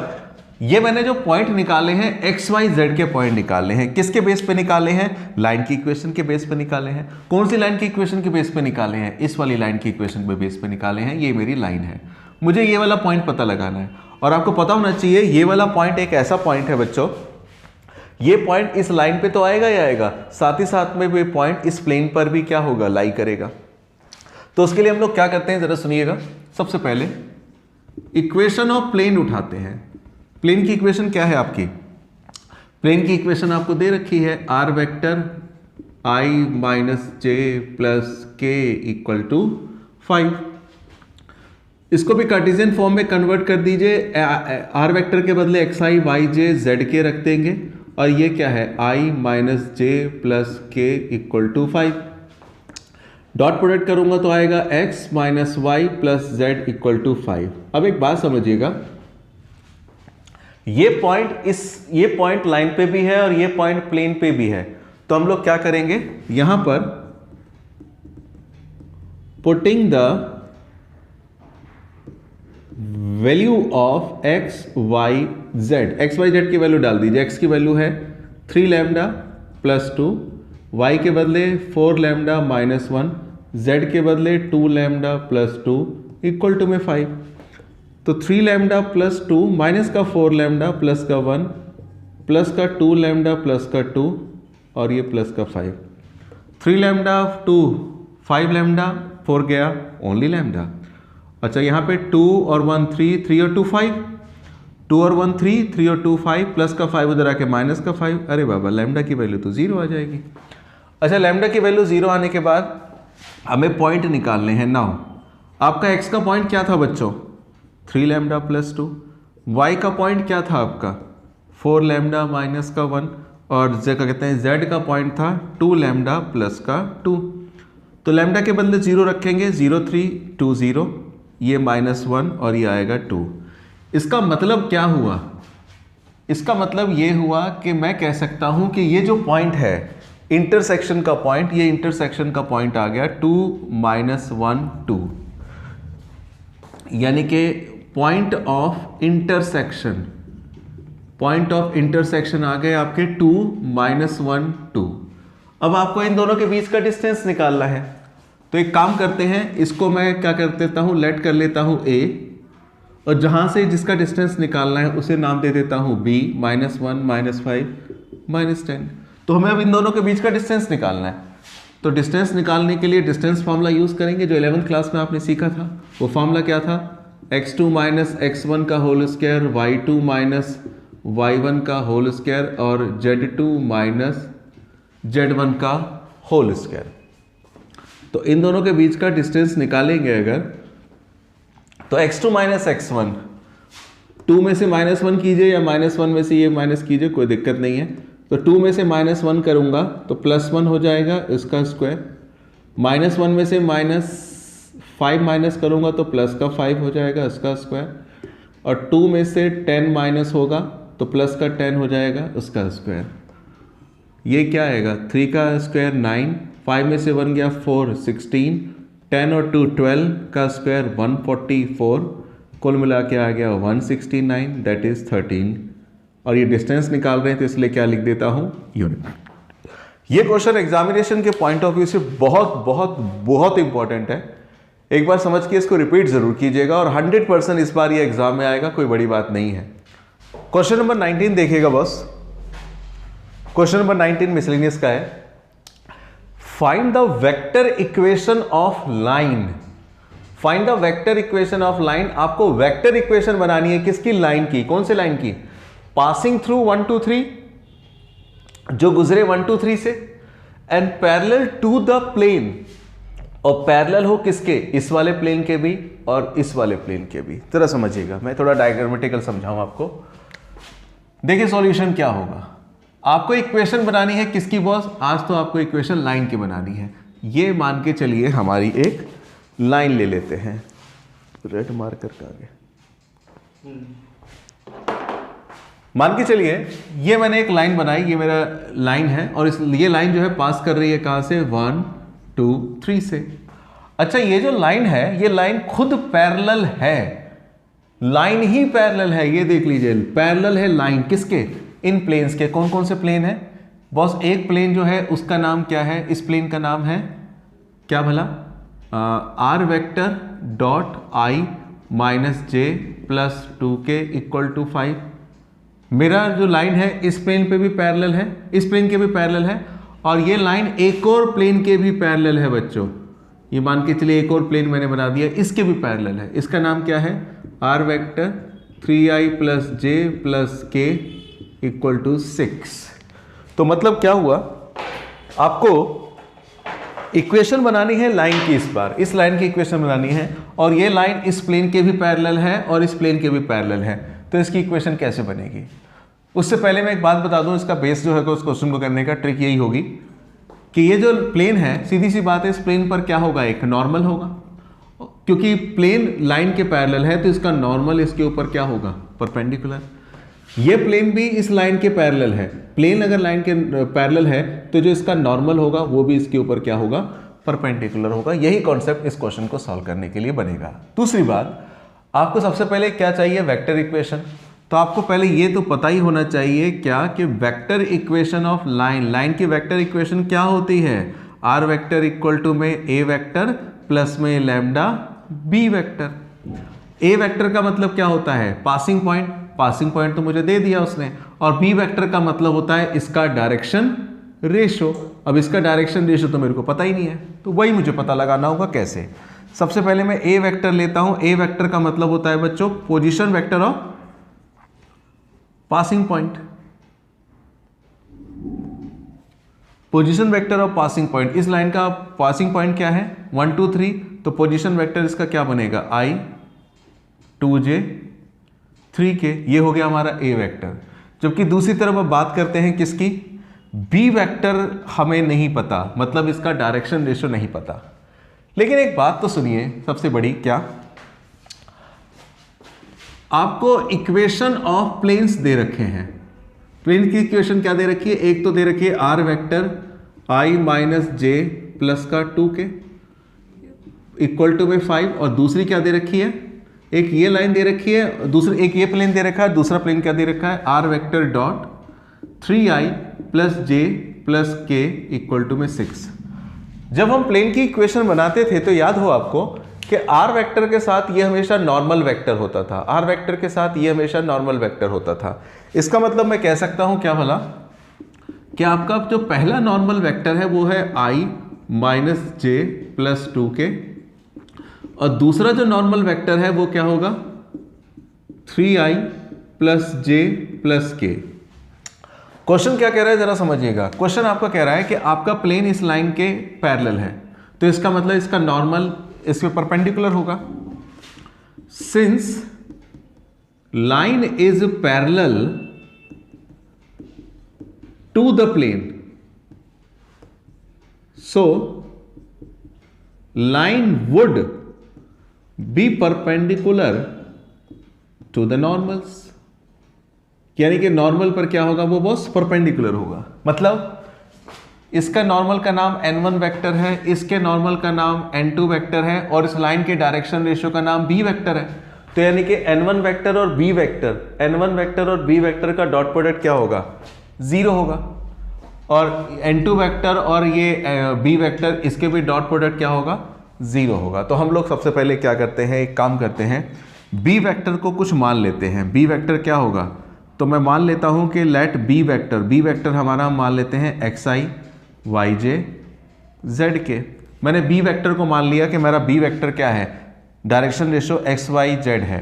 ये मैंने जो पॉइंट निकाले हैं एक्स वाई जेड के पॉइंट निकाले हैं, किसके बेस पे निकाले हैं, लाइन की इक्वेशन के बेस पे निकाले हैं। कौन सी लाइन की इक्वेशन के बेस पे निकाले हैं, इस वाली लाइन की इक्वेशन पे बेस पे निकाले हैं। ये मेरी लाइन है, मुझे ये वाला पॉइंट पता लगाना है और आपको पता होना चाहिए ये वाला पॉइंट एक ऐसा पॉइंट है बच्चों, ये पॉइंट इस लाइन पे तो आएगा ही आएगा, साथ ही साथ में ये पॉइंट इस प्लेन पर भी क्या होगा, लाई करेगा। तो उसके लिए हम लोग क्या करते हैं जरा सुनिएगा। सबसे पहले इक्वेशन ऑफ प्लेन उठाते हैं। प्लेन की इक्वेशन क्या है आपकी, प्लेन की इक्वेशन आपको दे रखी है r vector i minus j plus k equal to 5। इसको भी कार्टेशियन फॉर्म में कन्वर्ट कर दीजिए, आर वेक्टर के बदले x i y j z के रख देंगे और ये क्या है i minus j plus k equal to 5। Dot product करूंगा तो आएगा x minus y plus z equal to 5। अब एक बात समझिएगा, ये पॉइंट लाइन पे भी है और ये पॉइंट प्लेन पे भी है, तो हम लोग क्या करेंगे यहां पर putting the value of x y z की वैल्यू डाल दीजिए। x की वैल्यू है 3 लैम्डा प्लस 2, y के बदले 4 लैम्डा माइनस 1, z के बदले 2 लैम्डा प्लस 2 इक्वल टू में 5। तो 3 लैम्डा प्लस 2 माइनस का 4 लैम्डा प्लस का 1 प्लस का 2 लैम्डा प्लस का 2 और ये प्लस का 5। 3 लैम्डा 2 5 लैम्डा 4 गया ओनली लैम्डा। अच्छा यहाँ पे 2 और 1 3 3 और 2 5, 2 और 1 3, 3 और 2 5, प्लस का 5 उधर आके माइनस का 5। अरे बाबा, लैम्डा की वैल्यू तो 0 आ जाएगी। अच्छा, लैम्डा की वैल्यू 0 आने के बाद हमें पॉइंट निकालने हैं। नाउ आपका x का पॉइंट क्या था बच्चों? 3 लैम्डा प्लस 2। y का पॉइंट क्या था आपका? 4 लैम्डा माइनस का 1। और क्या कहते हैं, z का पॉइंट था 2 लैम्डा प्लस का 2। तो लैम्डा के बदले 0 रखेंगे, 0 3 2 0, ये -1 और ये आएगा 2। इसका मतलब क्या हुआ? इसका मतलब ये हुआ कि मैं कह सकता हूं कि ये जो पॉइंट है इंटरसेक्शन का पॉइंट, ये इंटरसेक्शन का पॉइंट आ गया 2 -1 2, यानी कि point of intersection, point of intersection आ गए आपके 2 -1 2। अब आपको इन दोनों के बीच का डिस्टेंस निकालना है, तो एक काम करते हैं, इसको मैं क्या कर देता हूं, लेट कर लेता हूं a, और जहां से जिसका डिस्टेंस निकालना है उसे नाम दे देता हूं b, -1 -5 -10। तो हमें अब इन दोनों के बीच का डिस्टेंस निकालना है। तो डिस्टेंस निकालने के लिए डिस्टेंस फार्मूला यूज करेंगे जो 11th क्लास में आपने सीखा था। वो फार्मूला क्या था? x2 - x1 का होल स्क्वायर, y2 - y1 का होल स्क्वायर और z2 - z1 का होल स्क्वायर। तो इन दोनों के बीच का डिस्टेंस निकालेंगे अगर, तो x2 - x1, 2 में से -1 कीजिए या -1 में से ये माइनस कीजिए, कोई दिक्कत नहीं है। तो 2 में से -1 करूंगा तो +1 हो जाएगा इसका स्क्वायर, -1 में से -5 माइनस करूंगा तो प्लस का 5 हो जाएगा इसका स्क्वायर, और 2 में से 10 माइनस होगा तो प्लस का 10 हो जाएगा उसका स्क्वायर। ये क्या आएगा? 3 का स्क्वायर 9, 5 में से 1 गया 4 16, 10 और 2 12 का स्क्वायर 144, कुल मिला के आ गया 169, दैट इज 13। और ये डिस्टेंस निकाल रहे हैं तो इसलिए क्या लिख देता हूं? यूनिट। ये क्वेश्चन एग्जामिनेशन के पॉइंट ऑफ व्यू से बहुत बहुत बहुत इंपॉर्टेंट है। एक बार समझ के इसको रिपीट जरूर कीजिएगा और 100% इस बार ये एग्जाम में आएगा, कोई बड़ी बात नहीं है। क्वेश्चन नंबर 19 देखिएगा बॉस। क्वेश्चन नंबर 19 मिसलेनियस का है। Find the vector equation of line. Find the vector equation of line. आपको वेक्टर इक्वेशन बनानी है किसकी? लाइन की। कौन से लाइन की? पासिंग थ्रू 1 2 3, जो गुजरे 1 2 3 से, and parallel to the plane. और पैरेलल हो किसके? इस वाले प्लेन के भी और इस वाले प्लेन के भी। जरा समझिएगा, मैं थोड़ा डायग्रामेटिकल समझाऊं आपको। देखिए सॉल्यूशन क्या होगा। आपको इक्वेशन बनानी है किसकी बॉस? आज तो आपको इक्वेशन लाइन की बनानी है। ये मान के चलिए हमारी एक लाइन ले लेते हैं, रेड मार्कर का आगे मान के चलिए ये मैंने एक लाइन बनाई, ये मेरा लाइन है, और ये लाइन जो है पास कर रही है कहां से? 1 2 3 से। अच्छा, ये जो लाइन है ये लाइन खुद पैरेलल है, लाइन ही पैरेलल है। ये देख लीजिए, पैरेलल है लाइन किसके? इन प्लेन्स के। कौन कौन से प्लेन है बॉस? एक प्लेन जो है उसका नाम क्या है? इस प्लेन का नाम है क्या भला? r vector dot i - j + 2k = 5। मेरा जो लाइन है इस प्लेन पे भी पैरेलल है, इस प्लेन के भी पैरेलल है, और ये लाइन एक और प्लेन के भी पैरेलल है बच्चों। ये मान के चलिए एक और प्लेन मैंने बना दिया, इसके भी पैरेलल है। इसका नाम क्या है? r vector 3i + j + k = 6। तो मतलब क्या हुआ? आपको इक्वेशन बनानी है लाइन की। इस बार इस लाइन की इक्वेशन बनानी है, और ये लाइन इस प्लेन के भी पैरेलल है और इस प्लेन के भी पैरेलल है। तो इसकी इक्वेशन कैसे बनेगी? उससे पहले मैं एक बात बता दूं, इसका बेस जो है उस क्वेश्चन को करने का ट्रिक यही होगी कि ये जो प्लेन है, सीधी सी बात है, इस प्लेन पर क्या होगा? एक नॉर्मल होगा, क्योंकि प्लेन लाइन के पैरेलल है तो इसका नॉर्मल इसके ऊपर क्या होगा? परपेंडिकुलर। ये प्लेन भी इस लाइन के पैरेलल है। प्लेन अगर लाइन के पैरेलल है तो जो इसका नॉर्मल होगा वो भी इसके ऊपर क्या होगा? परपेंडिकुलर होगा। यही कॉन्सेप्ट इस क्वेश्चन को सॉल्व करने के लिए बनेगा। दूसरी बात, आपको सबसे पहले क्या चाहिए? Vector equation. तो आपको पहले ये तो पता ही होना चाहिए क्या कि vector equation of line, line की वेक्टर इक्वेशन क्या होती है? r वेक्टर इक्वल टू में a वेक्टर प्लस में lambda b vector. a vector का मतलब क्या होता है? Passing point. पासिंग पॉइंट तो मुझे दे दिया उसने। और b वेक्टर का मतलब होता है इसका डायरेक्शन रेशो। अब इसका डायरेक्शन रेशो तो मेरे को पता ही नहीं है, तो वही मुझे पता लगाना होगा। कैसे? सबसे पहले मैं a वेक्टर लेता हूं। a वेक्टर का मतलब होता है बच्चों position vector of passing point, position vector of passing point. इस लाइन का पासिंग पॉइंट क्या है 1 2 3, तो पोजीशन वेक्टर इसका क्या बनेगा i 2j 3k, ये हो गया हमारा a वेक्टर। जबकि दूसरी तरफ अब बात करते हैं किसकी, b वेक्टर हमें नहीं पता, मतलब इसका डायरेक्शन रेशियो नहीं पता। लेकिन एक बात तो सुनिए सबसे बड़ी, क्या आपको इक्वेशन ऑफ प्लेन्स दे रखे हैं। प्लेन की इक्वेशन क्या दे रखी है, एक तो दे रखी है r vector i minus j plus का 2k इक्वल टू में 5, और दूसरी क्या दे रखी है, एक ये लाइन दे रखी है, दूसरी एक ये प्लेन दे रखा है, दूसरा प्लेन क्या दे रखा है r vector dot 3i plus j plus k equal to में 6। जब हम प्लेन की इक्वेशन बनाते थे तो याद हो आपको कि r वेक्टर के साथ ये हमेशा नॉर्मल वेक्टर होता था, r वेक्टर के साथ ये हमेशा नॉर्मल वेक्टर होता था। इसका मतलब मैं कह सकता हूं क्या भला, कि आपका जो पहला नॉर्मल वेक्टर है वो है i minus j plus 2k, और दूसरा जो नॉर्मल वेक्टर है वो क्या होगा 3i plus j plus k। Question क्या कह रहा है जरा समझिएगा। क्वेश्चन आपका कह रहा है कि आपका प्लेन इस लाइन के पैरेलल है, तो इसका मतलब इसका नॉर्मल इसके परपेंडिकुलर होगा। Since line is parallel to the plane, so line would be perpendicular to the normals, यानी कि नॉर्मल पर क्या होगा वो बॉस परपेंडिकुलर होगा। मतलब इसका नॉर्मल का नाम n1 वेक्टर है, इसके नॉर्मल का नाम n2 वेक्टर है, और इस लाइन के डायरेक्शन रेशियो का नाम b वेक्टर है। तो यानी कि n1 वेक्टर और b वेक्टर, n1 वेक्टर और b वेक्टर का डॉट प्रोडक्ट क्या होगा 0 होगा, और n2 वेक्टर और ये b वेक्टर इसके भी डॉट प्रोडक्ट क्या होगा 0 होगा। तो हम लोग सबसे पहले क्या करते हैं, एक काम करते हैं, b वेक्टर को कुछ मान लेते हैं। b वेक्टर क्या होगा, तो मैं मान लेता हूं कि लेट b वेक्टर हमारा हम मान लेते हैं xi yj zk। मैंने b वेक्टर को मान लिया कि मेरा b वेक्टर क्या है, direction ratio x y z है।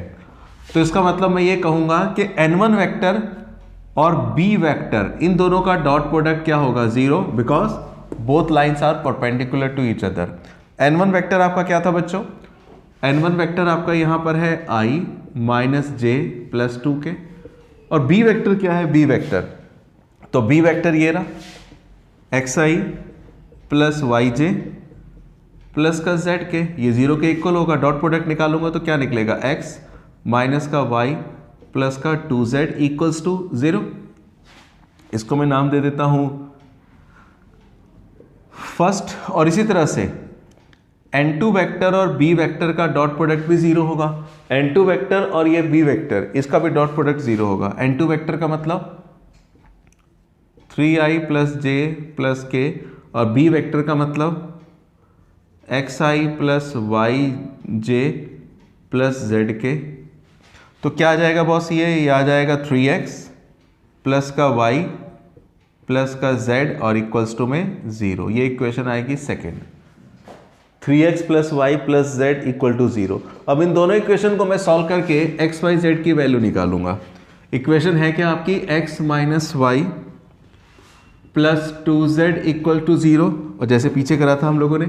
तो इसका मतलब मैं ये कहूंगा कि n1 वेक्टर और b वेक्टर इन दोनों का डॉट प्रोडक्ट क्या होगा 0, because both lines are perpendicular to each other. n1 vector आपका क्या था बच्चों, n1 वेक्टर आपका यहां पर है i minus j plus 2k, और b वेक्टर क्या है b वेक्टर, तो b वेक्टर ये रहा xi प्लस yj प्लस का zk, ये 0 के इक्वल होगा। डॉट प्रोडक्ट निकालूंगा तो क्या निकलेगा x माइनस का y प्लस का 2z इक्वल्स टू 0। इसको मैं नाम दे देता हूं फर्स्ट, और इसी तरह से n2 वेक्टर और b वेक्टर का डॉट प्रोडक्ट भी 0 होगा। n2 वेक्टर और ये b वेक्टर इसका भी डॉट प्रोडक्ट 0 होगा। n2 वेक्टर का मतलब 3i plus j plus k, और b वेक्टर का मतलब xi plus yj plus zk। तो क्या आ जाएगा बॉस, ये आ जाएगा 3x प्लस का y प्लस का z और इक्वल्स टू में 0। ये इक्वेशन आएगी second, 3x plus y plus z equal to 0। अब इन दोनों इक्वेशन को मैं सॉल्व करके x y z की वैल्यू निकालूंगा। इक्वेशन है क्या आपकी x minus y plus 2z equal to 0, और जैसे पीछे करा था हम लोगों ने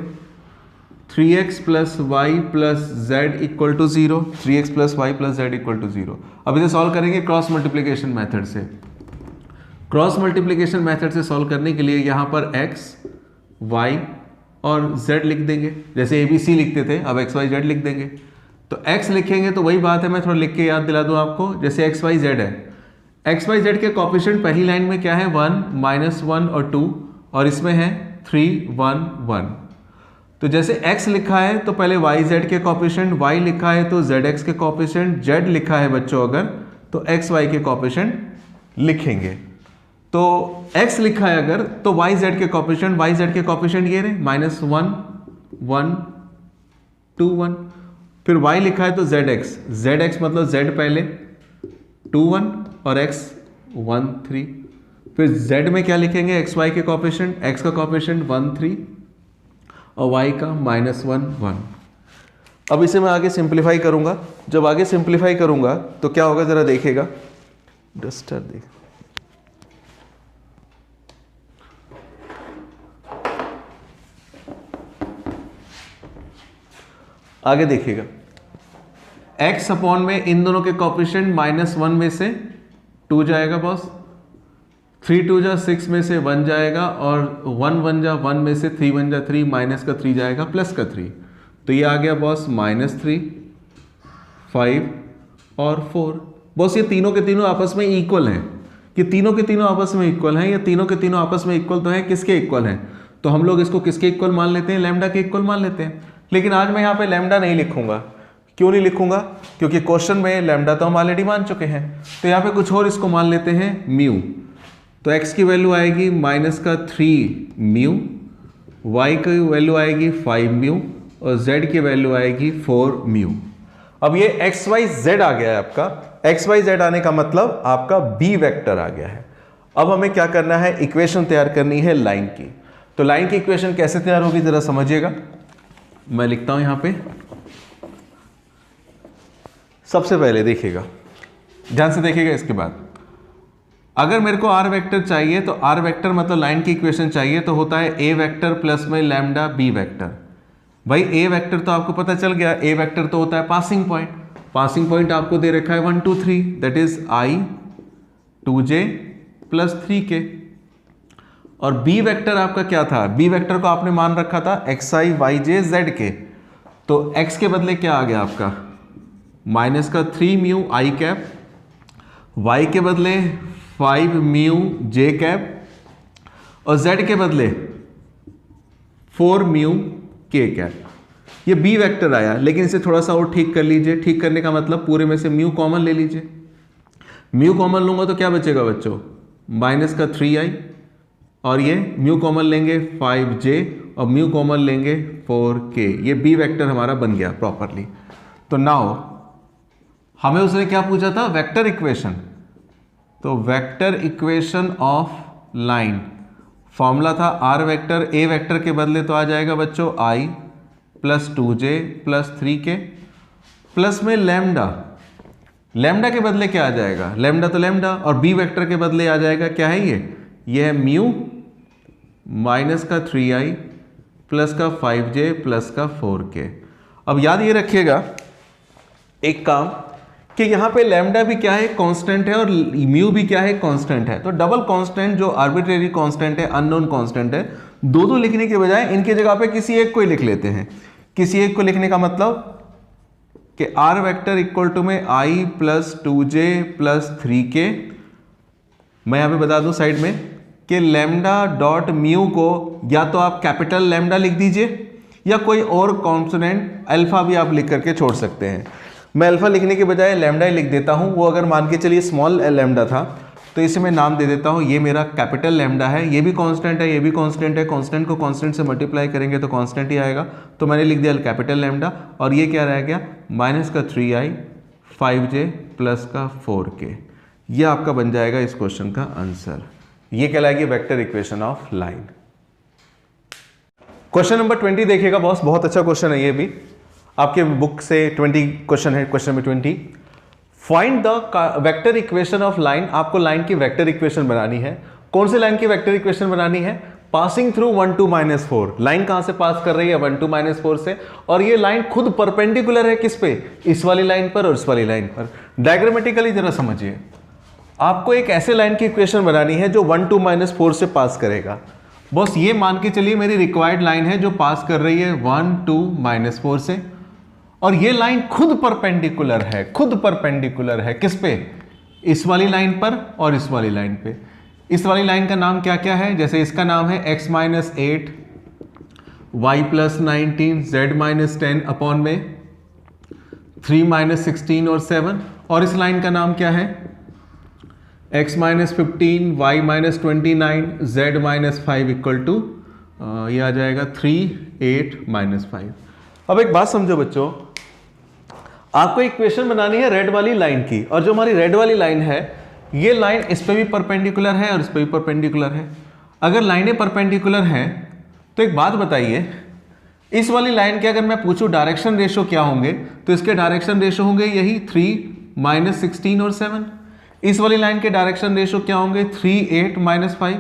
3x plus y plus z equal to 0, 3x plus y plus z equal to 0। अब इसे सॉल्व करेंगे क्रॉस मल्टीप्लिकेशन मेथड से। क्रॉस मल्टीप्लिकेशन मेथड से सॉल्व करने के लिए यहाँ पर x y और z लिख देंगे, जैसे ABC लिखते थे, अब x y z लिख देंगे। तो x लिखेंगे तो वही बात है, मैं थोड़ा लिख के याद दिला दूं आपको। जैसे x y z है, x y z के कोफिशिएंट पहली लाइन में क्या है 1 माइनस 1 और 2, और इसमें है 3 1 1। तो जैसे x लिखा है तो पहले y z के कोफिशिएंट, y लिखा है तो z x के कोफिशिएंट, z लिखा है बच्चों अगर तो x y के कोफिशिएंट लिखेंगे। तो x लिखा है अगर तो yz के कोफिशिएंट, yz के कोफिशिएंट ये रहे माइनस 1 1 2 1। फिर y लिखा है तो zx मतलब z पहले 2 1 और x 1 3। फिर z में क्या लिखेंगे xy के कोफिशिएंट, x का कोफिशिएंट 1 3 और y का माइनस 1 1। अब इसे मैं आगे सिंप्लीफाई करूंगा। जब आगे सिंप्लीफाई करूंगा तो क्या होगा जरा देखिएगा। डस्टर दे। आगे देखिएगा, x अपॉन में इन दोनों के कोफिशिएंट -1 में से 2 जाएगा बॉस, 3 2 जा 6 में से 1 जाएगा, और 1 1 जा 1 में से 3 1 जा 3, माइनस का 3 जाएगा, प्लस का 3, तो ये आ गया बॉस -3, 5 और 4। बॉस ये तीनों के तीनों आपस में इक्वल हैं, ये तीनों के तीनों आपस में इक्वल हैं, ये तीनों के तीनों आपस में इक्वल तो हैं, किसके इक्वल हैं? तो हम लोग इसको किसके इक्वल मान लेते हैं? लैम्डा के इक्वल मान लेते हैं। लेकिन आज मैं यहाँ पे लैम्डा नहीं लिखूंगा। क्यों नहीं लिखूंगा? क्योंकि क्वेश्चन में लैम्डा तो हम ऑलरेडी मान चुके हैं, तो यहाँ पे कुछ और इसको मान लेते हैं, म्यू। तो x की वैल्यू आएगी -3 म्यू, y की वैल्यू आएगी 5 म्यू, और z की वैल्यू आएगी 4 म्यू। अब ये एक्स वाई जेड आ गया है आपका। एक्स वाई जेड आने का मतलब आपका बी वेक्टर आ गया है। अब हमें क्या करना है? इक्वेशन तैयार करनी है लाइन की। तो लाइन की इक्वेशन कैसे तैयार होगी जरा समझिएगा। मैं लिखता हूं यहां पे। सबसे पहले देखिएगा, ध्यान से देखिएगा। इसके बाद अगर मेरे को आर वेक्टर चाहिए, तो आर वेक्टर मतलब लाइन की इक्वेशन चाहिए, तो होता है ए वेक्टर प्लस में लैम्डा बी वेक्टर। भाई ए वेक्टर तो आपको पता चल गया, ए वेक्टर तो होता है पासिंग पॉइंट। पासिंग पॉइंट आपको दे रखा है 1 2 3, that is I 2j plus 3k। और बी वेक्टर आपका क्या था? बी वेक्टर को आपने मान रखा था xi yj zk। तो x के बदले क्या आ गया आपका? माइनस का 3 म्यू आई कैप, y के बदले 5 म्यू j कैप, और z के बदले 4 म्यू k कैप। ये बी वेक्टर आया, लेकिन इसे थोड़ा सा और ठीक कर लीजिए। ठीक करने का मतलब पूरे में से म्यू कॉमन ले लीजिए। म्यू कॉमन लूंगा तो क्या बचेगा बच्चों? माइनस का 3i, और ये म्यू कॉमन लेंगे 5j, और म्यू कॉमन लेंगे 4k। ये बी वेक्टर हमारा बन गया प्रॉपरली। तो नाउ हमें उसने क्या पूछा था? Vector equation. तो vector equation of line formula था आर वेक्टर, ए वेक्टर के बदले तो आ जाएगा बच्चों i plus 2j plus 3k plus में लैम्डा। लैम्डा के बदले क्या आ जाएगा? लैम्डा तो लैम्डा, और बी वेक्टर के बदले आ जाएगा क्या है ये है म्यू माइनस का 3i प्लस का 5j प्लस का 4k। अब याद ये रखिएगा एक काम, कि यहाँ पे लैम्डा भी क्या है? कांस्टेंट है, और म्यू भी क्या है? कांस्टेंट है। तो डबल कांस्टेंट जो आर्बिट्रेरी कांस्टेंट है, अननोन कांस्टेंट है, दो लिखने के बजाय इनकी जगह पे किसी एक को ही लिख लेते हैं। किसी एक को लिखने का मतलब कि आर वेक्टर इक्वल टू में i plus 2j plus 3k। मैं यहाँ पे बता दूं साइड में कि लैम्डा डॉट म्यू को या तो आप कैपिटल लैम्डा लिख दीजिए, या कोई और कॉन्सोनेंट अल्फा भी आप लिख करके छोड़ सकते हैं। मैं अल्फा लिखने के बजाय लैम्डा ही लिख देता हूँ। वो अगर मान के चलिए स्मॉल लैम्डा था, तो इसे मैं नाम दे देता हूँ, ये मेरा कैपिटल लैम्डा है। ये भी कांस्टेंट है, ये भी कांस्टेंट है। कांस्टेंट को कांस्टेंट से मल्टीप्लाई करेंगे तो कांस्टेंट ही आएगा। तो मैंने लिख दिया कैपिटल लैम्डा, और ये क्या रह गया? माइनस का 3i 5j प्लस का 4k। ये आपका बन जाएगा इस क्वेश्चन का आंसर। ये कहलाएगी vector equation of line. Question number 20 देखिएगा बॉस, बहुत अच्छा क्वेश्चन है ये भी। आपके बुक से 20 क्वेश्चन है। Question number 20, find the vector equation of line. आपको लाइन की वेक्टर इक्वेशन बनानी है। कौन सी लाइन की वेक्टर इक्वेशन बनानी है? Passing through 1 2 -4। लाइन कहां से पास कर रही है? 1 2 -4 से। और ये लाइन खुद परपेंडिकुलर है किस पे? इस वाली लाइन पर और इस वाली लाइन पर। डायग्रामेटिकली जरा समझिए, आपको एक ऐसे लाइन की इक्वेशन बनानी है जो 1 2 -4 से पास करेगा। बस ये मान के चलिए मेरी रिक्वायर्ड लाइन है जो पास कर रही है 1 2 -4 से, और ये लाइन खुद परपेंडिकुलर है। खुद परपेंडिकुलर है किस पे? इस वाली लाइन पर और इस वाली लाइन पे। इस वाली लाइन का नाम क्या क्या है? जैसे इसका नाम है x - 8 y + 19 z - 10 अपॉन में 3 - 16 और 7। और इस लाइन का नाम क्या है? x - 15 y - 29 z - 5 equal to ये आ जाएगा 3 8 - 5। अब एक बात समझो बच्चों, आपको इक्वेशन बनानी है रेड वाली लाइन की, और जो हमारी रेड वाली लाइन है, ये लाइन इस पे भी परपेंडिकुलर है और इस पे भी परपेंडिकुलर है। अगर लाइनें परपेंडिकुलर हैं तो एक बात बताइए, इस वाली लाइन के अगर मैं पूछूं डायरेक्शन रेशो क्या होंगे, तो इसके डायरेक्शन रेशो होंगे यही 3 - 16 और 7। इस वाली लाइन के डायरेक्शन रेशियो क्या होंगे 3 8 माइनस 5।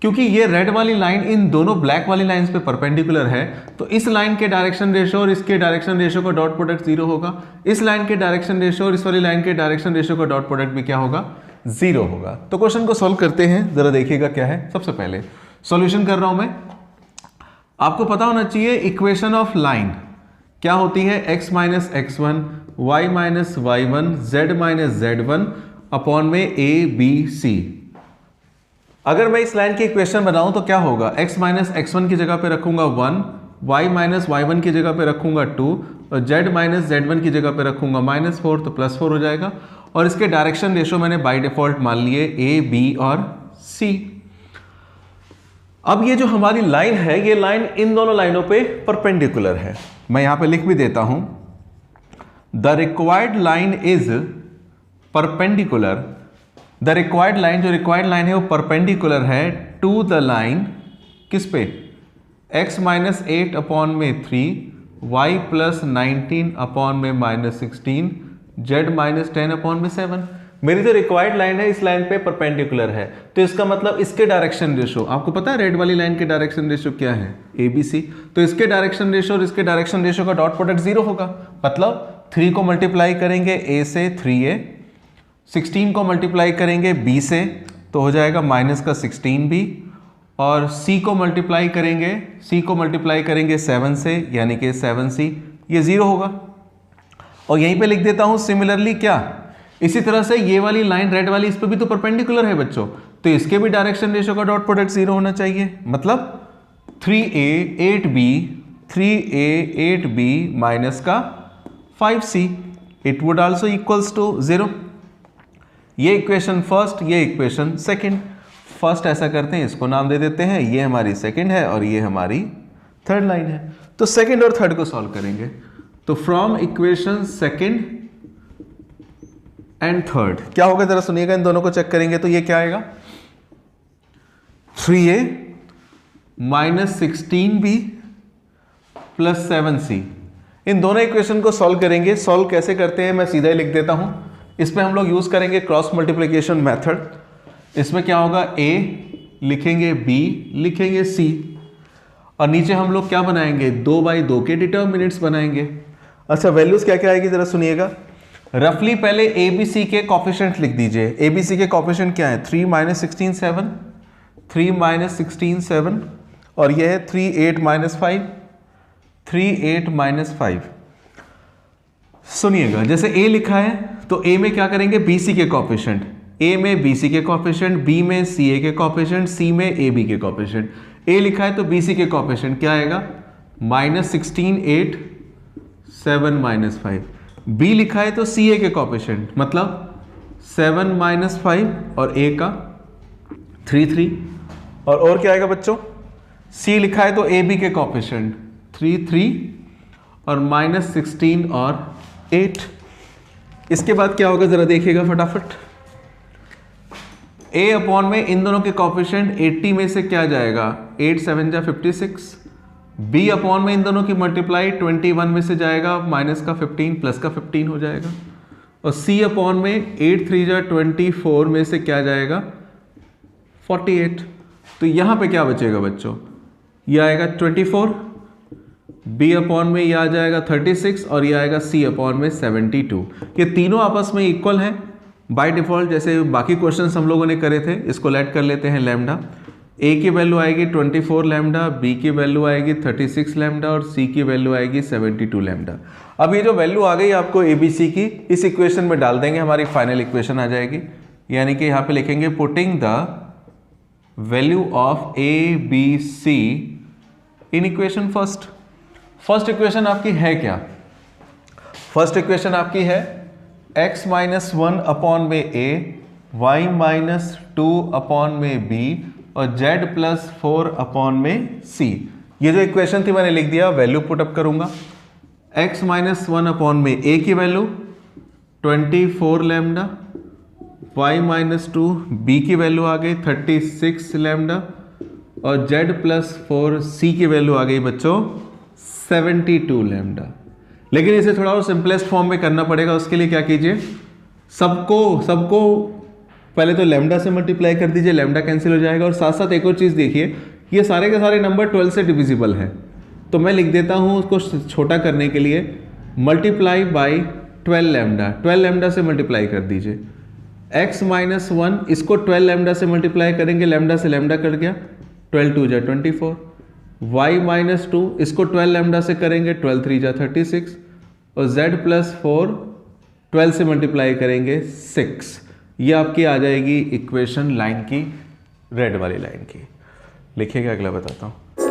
क्योंकि ये रेड वाली लाइन इन दोनों ब्लैक वाली लाइंस पे परपेंडिकुलर है तो इस लाइन के डायरेक्शन रेशियो और इसके डायरेक्शन रेशियो का डॉट प्रोडक्ट 0 होगा। इस लाइन के डायरेक्शन रेशियो और इस वाली लाइन के डायरेक्शन रेशियो का डॉट प्रोडक्ट भी क्या होगा 0 होगा। तो क्वेश्चन को सॉल्व करते हैं, जरा देखिएगा क्या है। सबसे पहले सॉल्यूशन कर रहा हूं मैं। आपको पता होना चाहिए इक्वेशन ऑफ लाइन क्या होती है, x minus x1 y minus y1 z minus z1 upon में a b c। अगर मैं इस लाइन की इक्वेशन बनाऊं तो क्या होगा, x माइनस x1 की जगह पे रखूंगा 1, y माइनस y1 की जगह पे रखूंगा 2 और z माइनस z1 की जगह पे रखूंगा -4 तो +4 हो जाएगा। और इसके डायरेक्शन रेशियो मैंने बाय डिफॉल्ट मान लिए a b और c। अब ये जो हमारी लाइन है ये लाइन इन दोनों लाइनों पे परपेंडिकुलर है। मैं यहां पे लिख भी देता हूं, the required line is perpendicular. The required line, जो रिक्वायर्ड लाइन है वो परपेंडिकुलर है टू द लाइन, किस पे, x माइनस 8 अपॉन में 3, y प्लस 19 अपॉन में -16, z माइनस 10 अपॉन में 7। मेरी जो रिक्वायर्ड लाइन है इस लाइन पे परपेंडिकुलर है तो इसका मतलब इसके डायरेक्शन रेशियो, आपको पता है रेड वाली लाइन के डायरेक्शन रेशियो क्या है ABC, तो इसके डायरेक्शन रेशियो और इसके डायरेक्शन रेशियो का डॉट प्रोडक्ट 0 होगा। मतलब 3 को मल्टीप्लाई करेंगे A से 3A, 16 को मल्टीप्लाई करेंगे B से तो हो जाएगा माइनस का 16B, और C को मल्टीप्लाई करेंगे 7 से यानी कि 7C, ये 0 होगा। और यहीं पे लिख देता हूं सिमिलरली क्या, इसी तरह से ये वाली लाइन रेड वाली इस पे भी तो परपेंडिकुलर है बच्चों, तो इसके भी डायरेक्शन रेशियो का डॉट प्रोडक्ट 0 होना चाहिए। मतलब 3a 8b माइनस का 5c, it would also equals to 0। ये इक्वेशन फर्स्ट, ये इक्वेशन सेकंड। फर्स्ट ऐसा करते हैं, इसको नाम दे देते हैं, ये हमारी सेकंड है और ये हमारी थर्ड लाइन है। तो सेकंड और थर्ड को सॉल्व करेंगे। तो from equation second and third क्या होगा जरा सुनिएगा, इन दोनों को चेक करेंगे तो ये क्या आएगा 3a minus 16b plus 7c। इन दोनों इक्वेशन को सॉल्व करेंगे। सॉल्व कैसे करते हैं मैं सीधा ही लिख देता हूं। इसमें हम लोग यूज करेंगे क्रॉस मल्टीप्लिकेशन मेथड। इसमें क्या होगा, a लिखेंगे, b लिखेंगे, c, और नीचे हम लोग क्या बनाएंगे 2/2 के डिटर्मिनेंट्स बनाएंगे। अच्छा वैल्यूज क्या क्या आएगी जरा सुनिएगा। रफली पहले ABC के कोफिशिएंट लिख दीजिए। ABC के कोफिशिएंट क्या है 3 माइनस 16 7, 3 माइनस 16 7, और यह है 3 8 माइनस 5, 3 8 माइनस 5। सुनिएगा जैसे A लिखा है तो A में क्या करेंगे BC के कोफिशिएंट, A में BC के कोफिशिएंट, B में CA के कोफिशिएंट, C में AB के कोफिशिएंट। A लिखा है तो BC के कोफिशिएंट क्या आएगा -16 8 7 माइनस 5। B लिखा है तो CA के कोफिशिएंट मतलब 7 माइनस 5 और A का 3 3, और क्या आएगा बच्चों, C लिखा है तो AB के कोफिशिएंट 3 3 और -16 और 8। इसके बाद क्या होगा जरा देखिएगा फटाफट। A अपॉन में इन दोनों के कोफिशिएंट 80 में से क्या जाएगा 8 7 जा 56। B अपॉन में इन दोनों की मल्टीप्लाई 21 में से जाएगा माइनस का 15 प्लस का 15 हो जाएगा। और C अपॉन में 8 3 जा 24 में से क्या जाएगा 48। तो यहाँ पे क्या बचेगा बच्चों, ये आएगा 24, B अपॉन में ये आ जाएगा 36 और ये आएगा C अपॉन में 72। ये तीनों आपस में इक्वल हैं बाय डिफॉल्ट, जैसे बाकी क्वेश्चंस हम लोगों ने करे थे। इसको लेट कर लेते हैं लैम्डा। A की वैल्यू आएगी 24 लैम्डा, B की वैल्यू आएगी 36 लैम्डा और C की वैल्यू आएगी 72 लैम्डा। अब ये जो वैल्यू आ गई आपको ABC की, इस इक्वेशन में डाल देंगे, हमारी फाइनल इक्वेशन आ जाएगी। यानी कि यहाँ पे लिखेंगे putting the value of ABC in equation first. First equation आपकी है क्या, फर्स्ट इक्वेशन आपकी है x माइनस 1 अपॉन में A, y माइनस 2 अपॉन में B और z प्लस 4 अपॉन में C। ये जो इक्वेशन थी मैंने लिख दिया, वैल्यू पुटअप करूंगा। x माइनस 1 अपॉन में A की value 24 lambda, y minus 2 B की वैल्यू आ गई 36 लैम्डा और z प्लस 4 C की वैल्यू आ गई बच्चों 72 लैम्डा। लेकिन इसे थोड़ा और सिंपलेस्ट फॉर्म में करना पड़ेगा। उसके लिए क्या कीजिए, सबको पहले तो लैम्डा से मल्टीप्लाई कर दीजिए, लैम्डा कैंसिल हो जाएगा। और साथ साथ एक और चीज़ देखिए, ये सारे के सारे नंबर 12 से डिविजिबल है, तो मैं लिख देता हूँ उसको छोटा करने के लिए मल्टीप्लाई बाई 12 लैम्डा। 12 लैम्डा से मल्टीप्लाई कर दीजिए। x माइनस 1 इसको 12 लैम्डा से मल्टीप्लाई करेंगे, लैम्डा से लैम्डा कट गया, 12 2 जा 24। y माइनस 2 इसको 12 लैम्डा से करेंगे, 12 3 जा 36। और z प्लस 4 12 से मल्टीप्लाई करेंगे 6। ये आपकी आ जाएगी इक्वेशन लाइन की, रेड वाली लाइन की। लिखिएगा, अगला बताता हूँ।